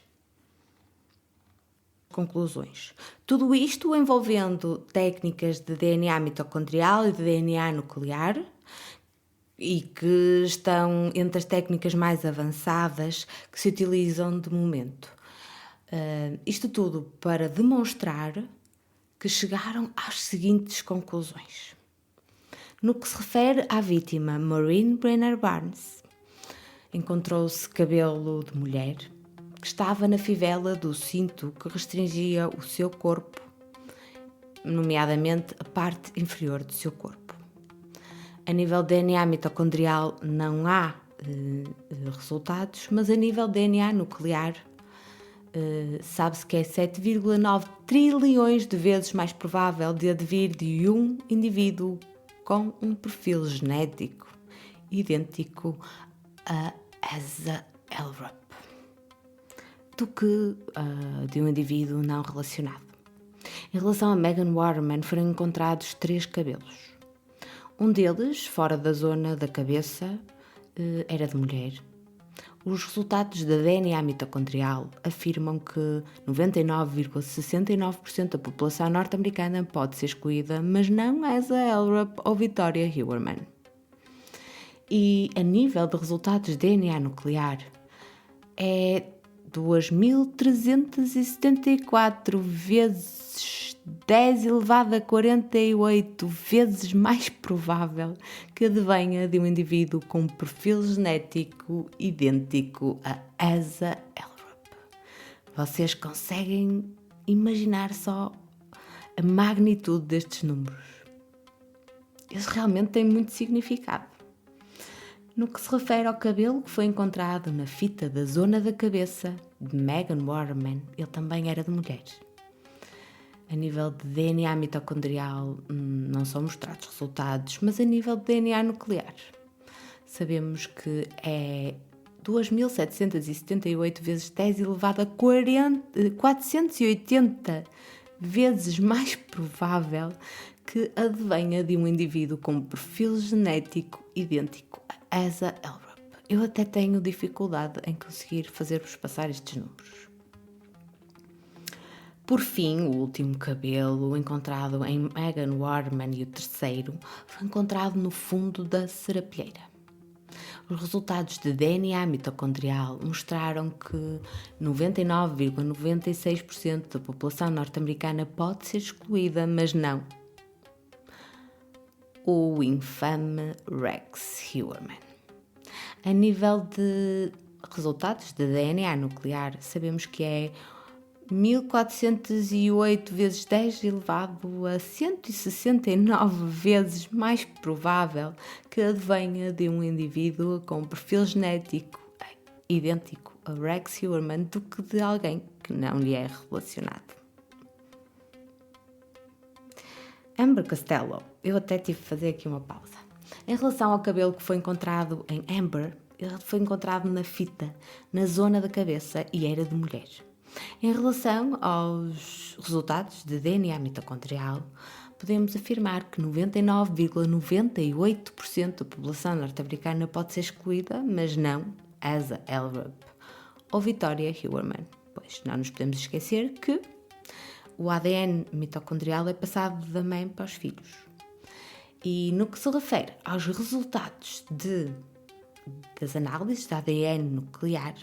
Conclusões. Tudo isto envolvendo técnicas de DNA mitocondrial e de DNA nuclear e que estão entre as técnicas mais avançadas que se utilizam de momento. Isto tudo para demonstrar que chegaram às seguintes conclusões. No que se refere à vítima Maureen Brenner Barnes, encontrou-se cabelo de mulher que estava na fivela do cinto que restringia o seu corpo, nomeadamente a parte inferior do seu corpo. A nível DNA mitocondrial não há resultados, mas a nível DNA nuclear sabe-se que é 7,9 trilhões de vezes mais provável de advir de um indivíduo com um perfil genético idêntico a Asa Elrup do que de um indivíduo não relacionado. Em relação a Megan Waterman, foram encontrados 3 cabelos. Um deles, fora da zona da cabeça, era de mulher. Os resultados da DNA mitocondrial afirmam que 99,69% da população norte-americana pode ser excluída, mas não Asa Elrup ou Victoria Huerman. E a nível de resultados de DNA nuclear, é 2.374 vezes 10 elevado a 48 vezes mais provável que advenha de um indivíduo com um perfil genético idêntico a Asa Elrup. Vocês conseguem imaginar só a magnitude destes números? Eles realmente têm muito significado. No que se refere ao cabelo que foi encontrado na fita da zona da cabeça de Megan Waterman, ele também era de mulher. A nível de DNA mitocondrial não são mostrados resultados, mas a nível de DNA nuclear sabemos que é 2.778 vezes 10 elevado a 480 vezes mais provável que advenha de um indivíduo com um perfil genético idêntico a Asa Elrup. Eu até tenho dificuldade em conseguir fazer-vos passar estes números. Por fim, o último cabelo encontrado em Megan Waterman e o terceiro foi encontrado no fundo da serapilheira. Os resultados de DNA mitocondrial mostraram que 99,96% da população norte-americana pode ser excluída, mas não o infame Rex Huerman. A nível de resultados de DNA nuclear, sabemos que é 1408 vezes 10 elevado a 169 vezes mais provável que advenha de um indivíduo com um perfil genético idêntico a Rex Huerman do que de alguém que não lhe é relacionado. Amber Costello, eu até tive de fazer aqui uma pausa. Em relação ao cabelo que foi encontrado em Amber, ele foi encontrado na fita, na zona da cabeça e era de mulher. Em relação aos resultados de DNA mitocondrial, podemos afirmar que 99,98% da população norte-americana pode ser excluída, mas não Asa Elrup ou Victoria Huerman, pois não nos podemos esquecer que o ADN mitocondrial é passado da mãe para os filhos. E no que se refere aos resultados das análises de ADN nuclear,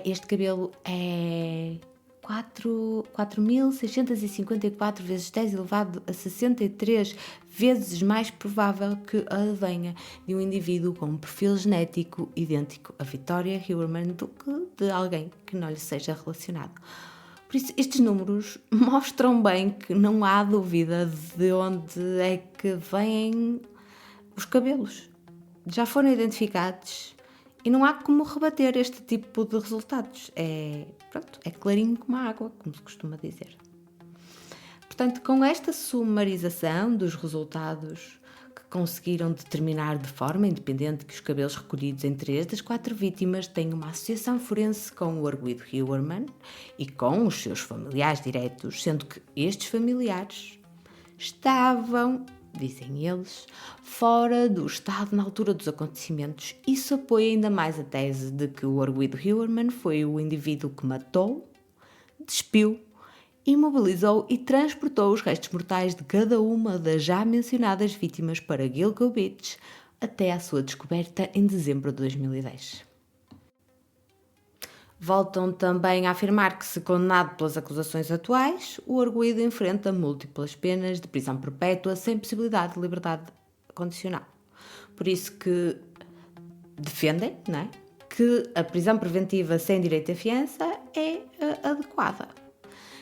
este cabelo é 4.654 vezes 10 elevado a 63 vezes mais provável que advenha de um indivíduo com um perfil genético idêntico a Victoria Huerman do que de alguém que não lhe seja relacionado. Por isso, estes números mostram bem que não há dúvida de onde é que vêm os cabelos. Já foram identificados e não há como rebater este tipo de resultados. É clarinho como a água, como se costuma dizer. Portanto, com esta sumarização dos resultados que conseguiram determinar de forma independente que os cabelos recolhidos em 3 das 4 vítimas têm uma associação forense com o arguido Huerman e com os seus familiares diretos, sendo que estes familiares estavam, dizem eles, fora do estado na altura dos acontecimentos. Isso apoia ainda mais a tese de que o arguido Huerman foi o indivíduo que matou, despiu, imobilizou e transportou os restos mortais de cada uma das já mencionadas vítimas para Gilgo Beach até à sua descoberta em dezembro de 2010. Voltam também a afirmar que, se condenado pelas acusações atuais, o arguido enfrenta múltiplas penas de prisão perpétua sem possibilidade de liberdade condicional. Por isso que defendem, não é, que a prisão preventiva sem direito à fiança é adequada.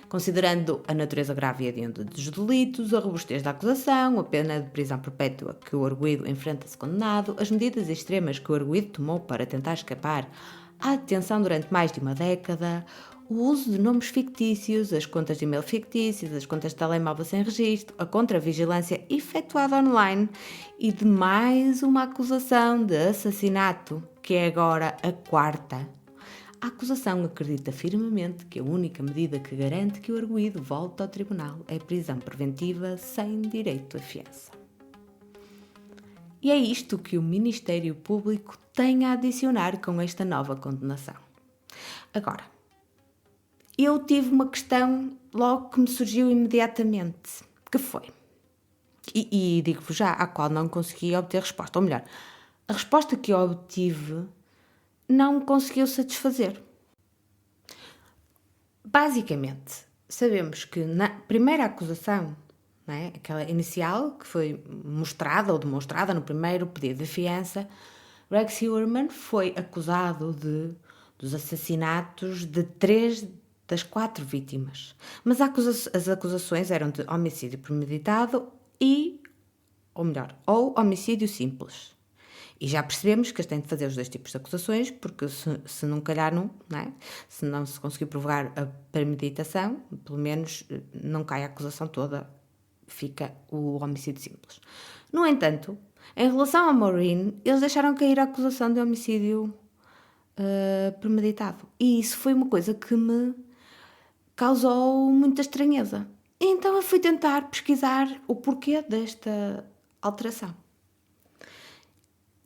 considerando a natureza grave e adiante dos delitos, a robustez da acusação, a pena de prisão perpétua que o arguido enfrenta-se condenado, as medidas extremas que o arguido tomou para tentar escapar à detenção durante mais de uma década, o uso de nomes fictícios, as contas de e-mail fictícias, as contas de telemóvel sem registro, a contravigilância efetuada online e de mais uma acusação de assassinato, que é agora a quarta. A acusação acredita firmemente que a única medida que garante que o arguido volte ao tribunal é prisão preventiva sem direito a fiança. E é isto que o Ministério Público tem a adicionar com esta nova condenação. Agora, eu tive uma questão logo que me surgiu imediatamente, que foi, e digo-vos já, à qual não consegui obter resposta, ou melhor, a resposta que eu obtive não conseguiu satisfazer. Basicamente, sabemos que na primeira acusação, não é, aquela inicial que foi mostrada ou demonstrada no primeiro pedido de fiança, Rex Heuermann foi acusado dos assassinatos de 3 das 4 vítimas. Mas as acusações eram de homicídio premeditado ou homicídio simples. E já percebemos que eles têm de fazer os 2 tipos de acusações, porque se não calhar não é? Se não se conseguir provar a premeditação, pelo menos não cai a acusação toda, fica o homicídio simples. No entanto, em relação a Maureen, eles deixaram cair a acusação de homicídio premeditado. E isso foi uma coisa que me causou muita estranheza. Então eu fui tentar pesquisar o porquê desta alteração.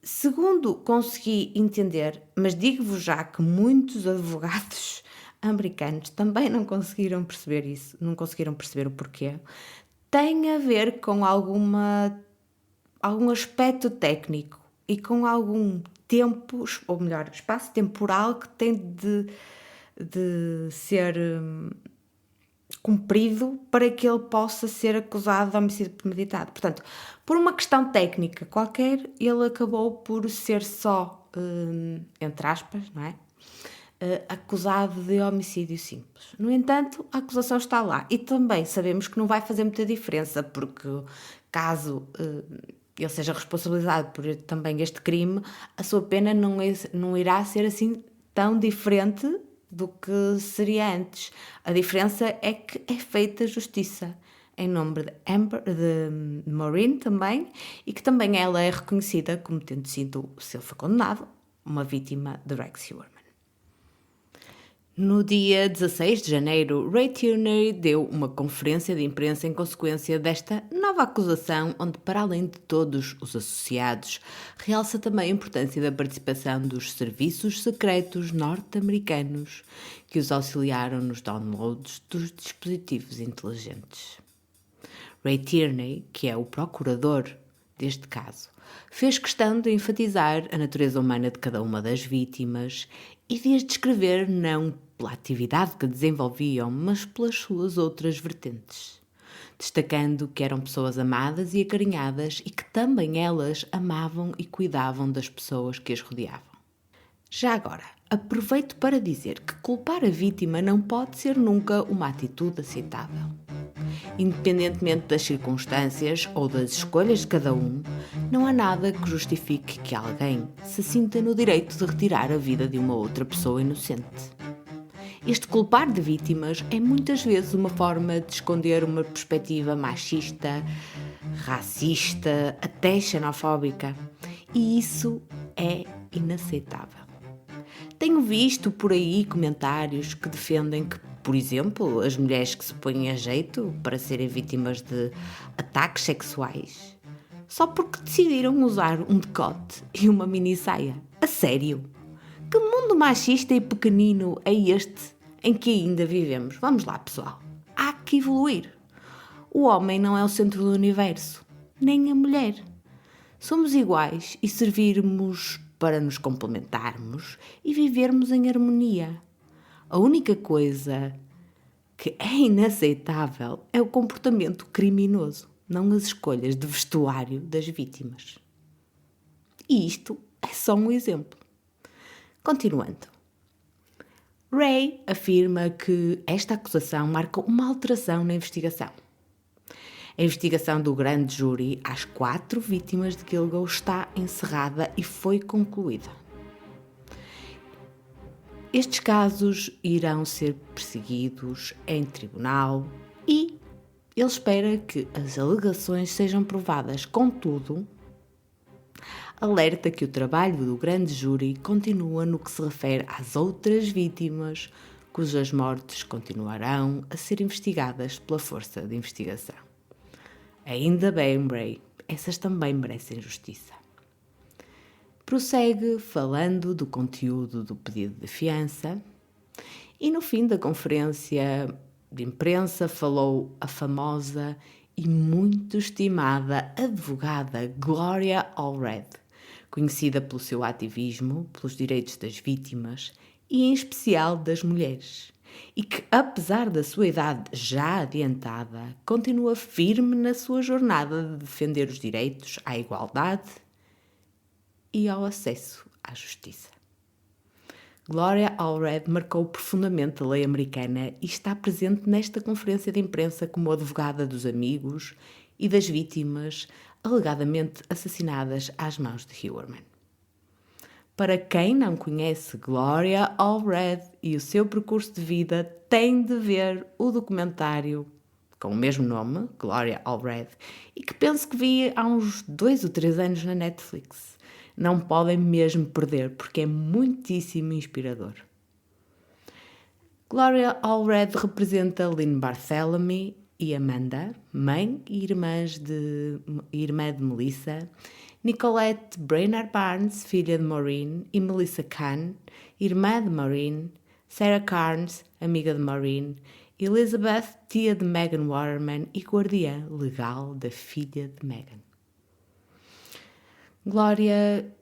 Segundo consegui entender, mas digo-vos já que muitos advogados americanos também não conseguiram perceber isso, não conseguiram perceber o porquê, tem a ver com algum aspecto técnico e com algum tempo, ou melhor, espaço temporal que tem de ser cumprido para que ele possa ser acusado de homicídio premeditado. Portanto, por uma questão técnica qualquer, ele acabou por ser só, entre aspas, não é? Acusado de homicídio simples. No entanto, a acusação está lá. E também sabemos que não vai fazer muita diferença, porque caso ele seja responsabilizado por também este crime, a sua pena não irá ser assim tão diferente do que seria antes. A diferença é que é feita justiça em nome de Maureen também, e que também ela é reconhecida como tendo sido, se ele for condenado, uma vítima de Rex Heuermann. No dia 16 de janeiro, Ray Tierney deu uma conferência de imprensa em consequência desta nova acusação, onde, para além de todos os associados, realça também a importância da participação dos serviços secretos norte-americanos que os auxiliaram nos downloads dos dispositivos inteligentes. Ray Tierney, que é o procurador deste caso, fez questão de enfatizar a natureza humana de cada uma das vítimas e de as descrever não pela atividade que desenvolviam, mas pelas suas outras vertentes, destacando que eram pessoas amadas e acarinhadas e que também elas amavam e cuidavam das pessoas que as rodeavam. Já agora, aproveito para dizer que culpar a vítima não pode ser nunca uma atitude aceitável. Independentemente das circunstâncias ou das escolhas de cada um, não há nada que justifique que alguém se sinta no direito de retirar a vida de uma outra pessoa inocente. Este culpar de vítimas é muitas vezes uma forma de esconder uma perspectiva machista, racista, até xenofóbica, e isso é inaceitável. Tenho visto por aí comentários que defendem que, por exemplo, as mulheres que se põem a jeito para serem vítimas de ataques sexuais, só porque decidiram usar um decote e uma mini saia. A sério? Que mundo machista e pequenino é este em que ainda vivemos? Vamos lá, pessoal. Há que evoluir. O homem não é o centro do universo, nem a mulher. Somos iguais e servirmos para nos complementarmos e vivermos em harmonia. A única coisa que é inaceitável é o comportamento criminoso, não as escolhas de vestuário das vítimas. E isto é só um exemplo. Continuando. Ray afirma que esta acusação marca uma alteração na investigação. A investigação do grande júri às 4 vítimas de Gilgo está encerrada e foi concluída. Estes casos irão ser perseguidos em tribunal e ele espera que as alegações sejam provadas. Contudo, alerta que o trabalho do grande júri continua no que se refere às outras vítimas, cujas mortes continuarão a ser investigadas pela força de investigação. Ainda bem, Ray, essas também merecem justiça. Prossegue falando do conteúdo do pedido de fiança e no fim da conferência de imprensa falou a famosa e muito estimada advogada Gloria Allred, conhecida pelo seu ativismo pelos direitos das vítimas e em especial das mulheres, e que, apesar da sua idade já adiantada, continua firme na sua jornada de defender os direitos à igualdade e ao acesso à justiça. Gloria Allred marcou profundamente a lei americana e está presente nesta conferência de imprensa como advogada dos amigos e das vítimas alegadamente assassinadas às mãos de Heuermann. Para quem não conhece Gloria Allred e o seu percurso de vida, tem de ver o documentário com o mesmo nome, Gloria Allred, e que penso que vi há uns 2 ou 3 anos na Netflix. Não podem mesmo perder, porque é muitíssimo inspirador. Gloria Allred representa Lynn Barthélemy e Amanda, mãe e irmã de Melissa, Nicolette Brainerd Barnes, filha de Maureen, e Melissa Kahn, irmã de Maureen, Sarah Carnes, amiga de Maureen, Elizabeth, tia de Megan Waterman e guardiã legal da filha de Megan. Gloria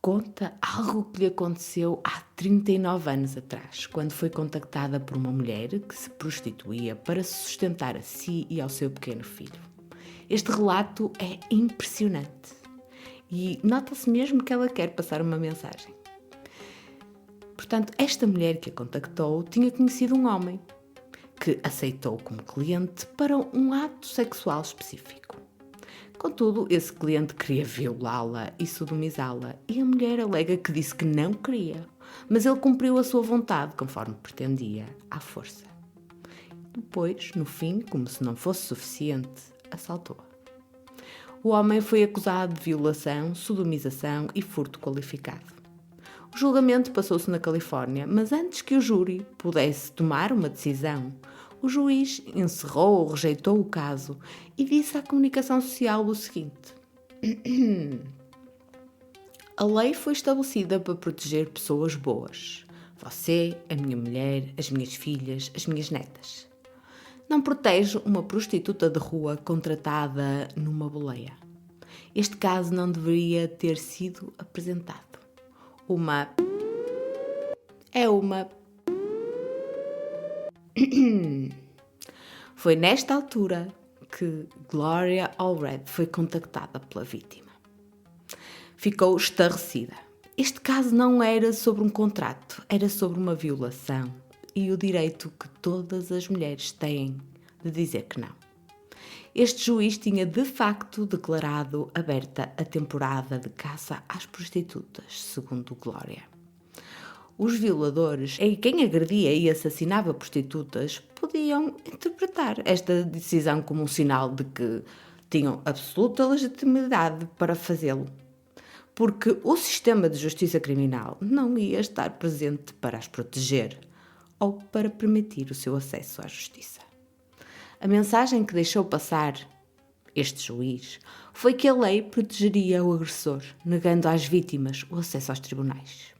conta algo que lhe aconteceu há 39 anos atrás, quando foi contactada por uma mulher que se prostituía para sustentar a si e ao seu pequeno filho. Este relato é impressionante e nota-se mesmo que ela quer passar uma mensagem. Portanto, esta mulher que a contactou tinha conhecido um homem que aceitou como cliente para um ato sexual específico. Contudo, esse cliente queria violá-la e sodomizá-la e a mulher alega que disse que não queria, mas ele cumpriu a sua vontade conforme pretendia, à força. Depois, no fim, como se não fosse suficiente, assaltou-a. O homem foi acusado de violação, sodomização e furto qualificado. O julgamento passou-se na Califórnia, mas antes que o júri pudesse tomar uma decisão, o juiz encerrou ou rejeitou o caso e disse à comunicação social o seguinte: a lei foi estabelecida para proteger pessoas boas. Você, a minha mulher, as minhas filhas, as minhas netas. Não protege uma prostituta de rua contratada numa boleia. Este caso não deveria ter sido apresentado. Foi nesta altura que Gloria Allred foi contactada pela vítima. Ficou estarrecida. Este caso não era sobre um contrato, era sobre uma violação e o direito que todas as mulheres têm de dizer que não. Este juiz tinha de facto declarado aberta a temporada de caça às prostitutas, segundo Gloria. Os violadores e quem agredia e assassinava prostitutas podiam interpretar esta decisão como um sinal de que tinham absoluta legitimidade para fazê-lo, porque o sistema de justiça criminal não ia estar presente para as proteger ou para permitir o seu acesso à justiça. A mensagem que deixou passar este juiz foi que a lei protegeria o agressor, negando às vítimas o acesso aos tribunais.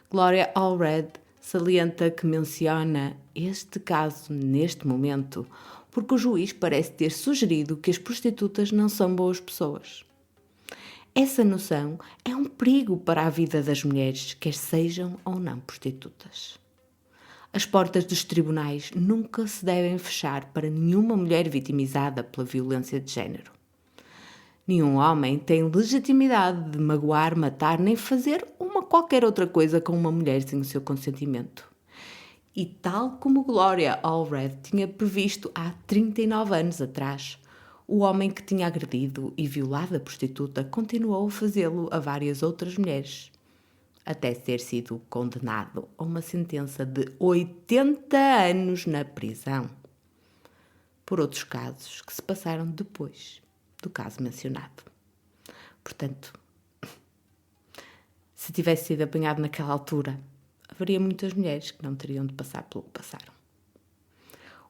Gloria Allred salienta que menciona este caso neste momento porque o juiz parece ter sugerido que as prostitutas não são boas pessoas. Essa noção é um perigo para a vida das mulheres, quer sejam ou não prostitutas. As portas dos tribunais nunca se devem fechar para nenhuma mulher vitimizada pela violência de género. Nenhum homem tem legitimidade de magoar, matar nem fazer uma qualquer outra coisa com uma mulher sem o seu consentimento. E tal como Gloria Allred tinha previsto há 39 anos atrás, o homem que tinha agredido e violado a prostituta continuou a fazê-lo a várias outras mulheres, até ter sido condenado a uma sentença de 80 anos na prisão, por outros casos que se passaram depois do caso mencionado. Portanto, se tivesse sido apanhado naquela altura, haveria muitas mulheres que não teriam de passar pelo que passaram.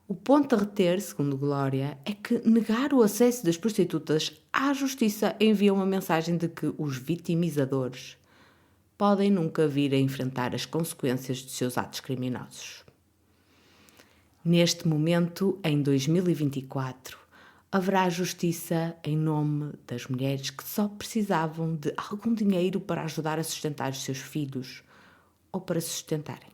O ponto a reter, segundo Glória, é que negar o acesso das prostitutas à justiça envia uma mensagem de que os vitimizadores podem nunca vir a enfrentar as consequências de seus atos criminosos. Neste momento, em 2024, haverá justiça em nome das mulheres que só precisavam de algum dinheiro para ajudar a sustentar os seus filhos ou para se sustentarem.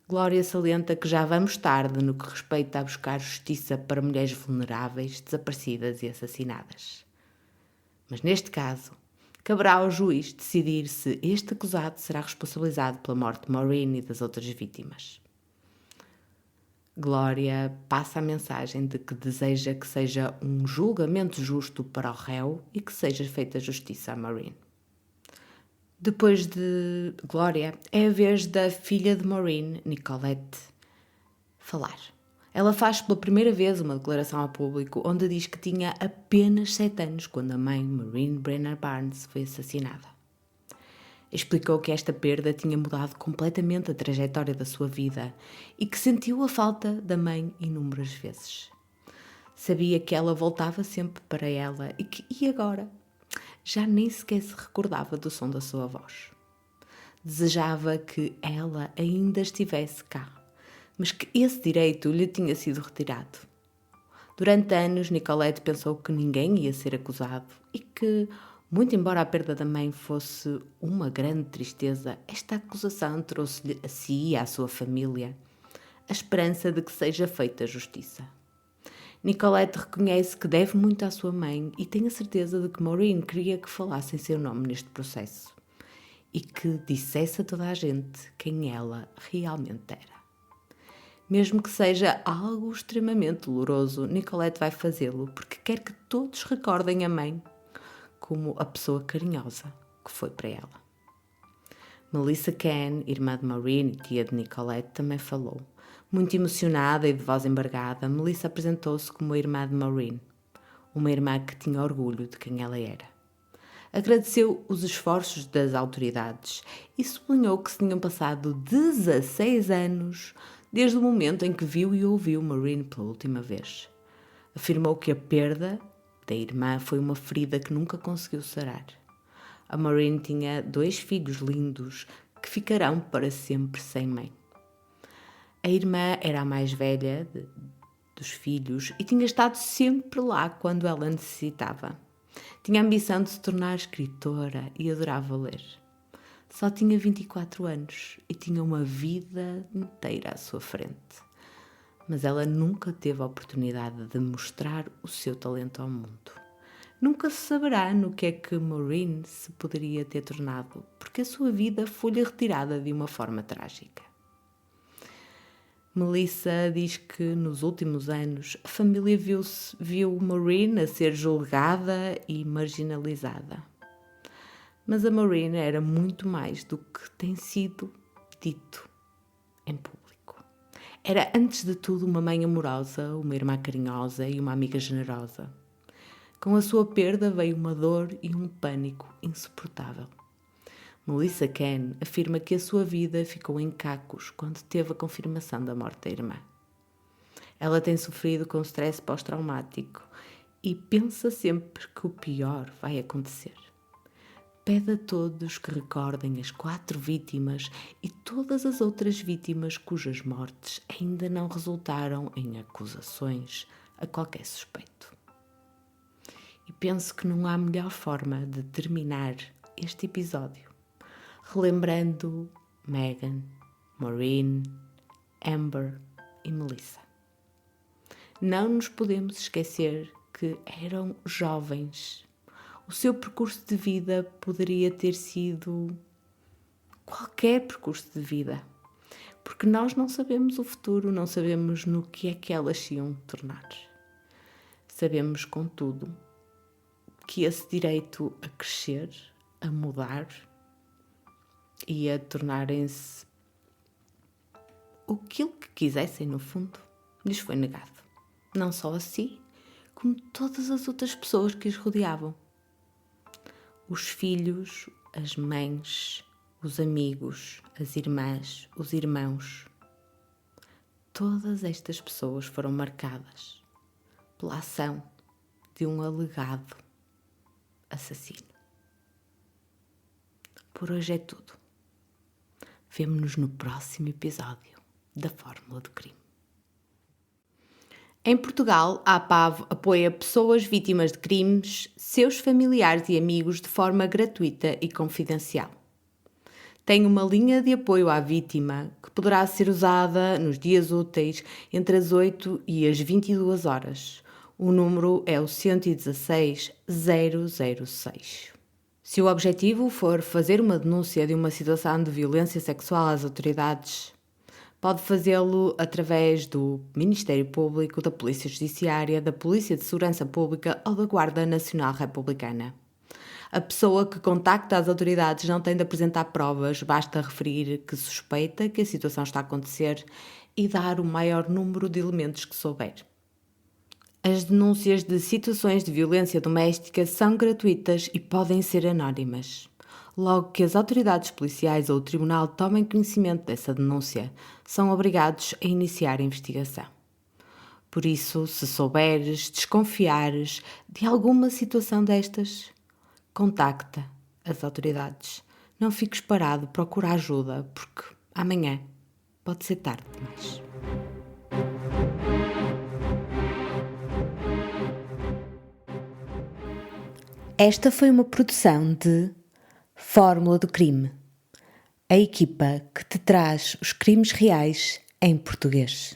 Glória salienta que já vamos tarde no que respeita a buscar justiça para mulheres vulneráveis, desaparecidas e assassinadas. Mas neste caso, caberá ao juiz decidir se este acusado será responsabilizado pela morte de Maureen e das outras vítimas. Glória passa a mensagem de que deseja que seja um julgamento justo para o réu e que seja feita justiça a Maureen. Depois de Glória, é a vez da filha de Maureen, Nicolette, falar. Ela faz pela primeira vez uma declaração ao público onde diz que tinha apenas 7 anos quando a mãe, Maureen Brenner Barnes, foi assassinada. Explicou que esta perda tinha mudado completamente a trajetória da sua vida e que sentiu a falta da mãe inúmeras vezes. Sabia que ela voltava sempre para ela e agora já nem sequer se recordava do som da sua voz. Desejava que ela ainda estivesse cá, mas que esse direito lhe tinha sido retirado. Durante anos, Nicolette pensou que ninguém ia ser acusado e que, muito embora a perda da mãe fosse uma grande tristeza, esta acusação trouxe-lhe a si e à sua família a esperança de que seja feita justiça. Nicolette reconhece que deve muito à sua mãe e tem a certeza de que Maureen queria que falasse em seu nome neste processo e que dissesse a toda a gente quem ela realmente era. Mesmo que seja algo extremamente doloroso, Nicolette vai fazê-lo porque quer que todos recordem a mãe como a pessoa carinhosa que foi para ela. Melissa Cann, irmã de Maureen e tia de Nicolette, também falou. Muito emocionada e de voz embargada, Melissa apresentou-se como a irmã de Maureen, uma irmã que tinha orgulho de quem ela era. Agradeceu os esforços das autoridades e sublinhou que se tinham passado 16 anos desde o momento em que viu e ouviu Maureen pela última vez. Afirmou que a perda da irmã foi uma ferida que nunca conseguiu sarar. A Maureen tinha 2 filhos lindos que ficarão para sempre sem mãe. A irmã era a mais velha dos filhos e tinha estado sempre lá quando ela necessitava. Tinha a ambição de se tornar escritora e adorava ler. Só tinha 24 anos e tinha uma vida inteira à sua frente. Mas ela nunca teve a oportunidade de mostrar o seu talento ao mundo. Nunca se saberá no que é que Maureen se poderia ter tornado, porque a sua vida foi-lhe retirada de uma forma trágica. Melissa diz que nos últimos anos a família viu Maureen a ser julgada e marginalizada. Mas a Maureen era muito mais do que tem sido dito em público. Era, antes de tudo, uma mãe amorosa, uma irmã carinhosa e uma amiga generosa. Com a sua perda veio uma dor e um pânico insuportável. Melissa Cann afirma que a sua vida ficou em cacos quando teve a confirmação da morte da irmã. Ela tem sofrido com stress pós-traumático e pensa sempre que o pior vai acontecer. Pede a todos que recordem as 4 vítimas e todas as outras vítimas cujas mortes ainda não resultaram em acusações a qualquer suspeito. E penso que não há melhor forma de terminar este episódio relembrando Megan, Maureen, Amber e Melissa. Não nos podemos esquecer que eram jovens. O seu percurso de vida poderia ter sido qualquer percurso de vida. Porque nós não sabemos o futuro, não sabemos no que é que elas se iam tornar. Sabemos, contudo, que esse direito a crescer, a mudar e a tornarem-se aquilo que quisessem, no fundo, lhes foi negado. Não só a si, como todas as outras pessoas que os rodeavam. Os filhos, as mães, os amigos, as irmãs, os irmãos. Todas estas pessoas foram marcadas pela ação de um alegado assassino. Por hoje é tudo. Vemo-nos no próximo episódio da Fórmula do Crime. Em Portugal, a APAV apoia pessoas vítimas de crimes, seus familiares e amigos de forma gratuita e confidencial. Tem uma linha de apoio à vítima que poderá ser usada nos dias úteis entre as 8 e as 22 horas. O número é o 116 006. Se o objetivo for fazer uma denúncia de uma situação de violência sexual às autoridades, pode fazê-lo através do Ministério Público, da Polícia Judiciária, da Polícia de Segurança Pública ou da Guarda Nacional Republicana. A pessoa que contacta as autoridades não tem de apresentar provas, basta referir que suspeita que a situação está a acontecer e dar o maior número de elementos que souber. As denúncias de situações de violência doméstica são gratuitas e podem ser anónimas. Logo que as autoridades policiais ou o tribunal tomem conhecimento dessa denúncia, são obrigados a iniciar a investigação. Por isso, se souberes, desconfiares de alguma situação destas, contacta as autoridades. Não fiques parado, procura ajuda, porque amanhã pode ser tarde demais. Esta foi uma produção de Fórmula do Crime, a equipa que te traz os crimes reais em português.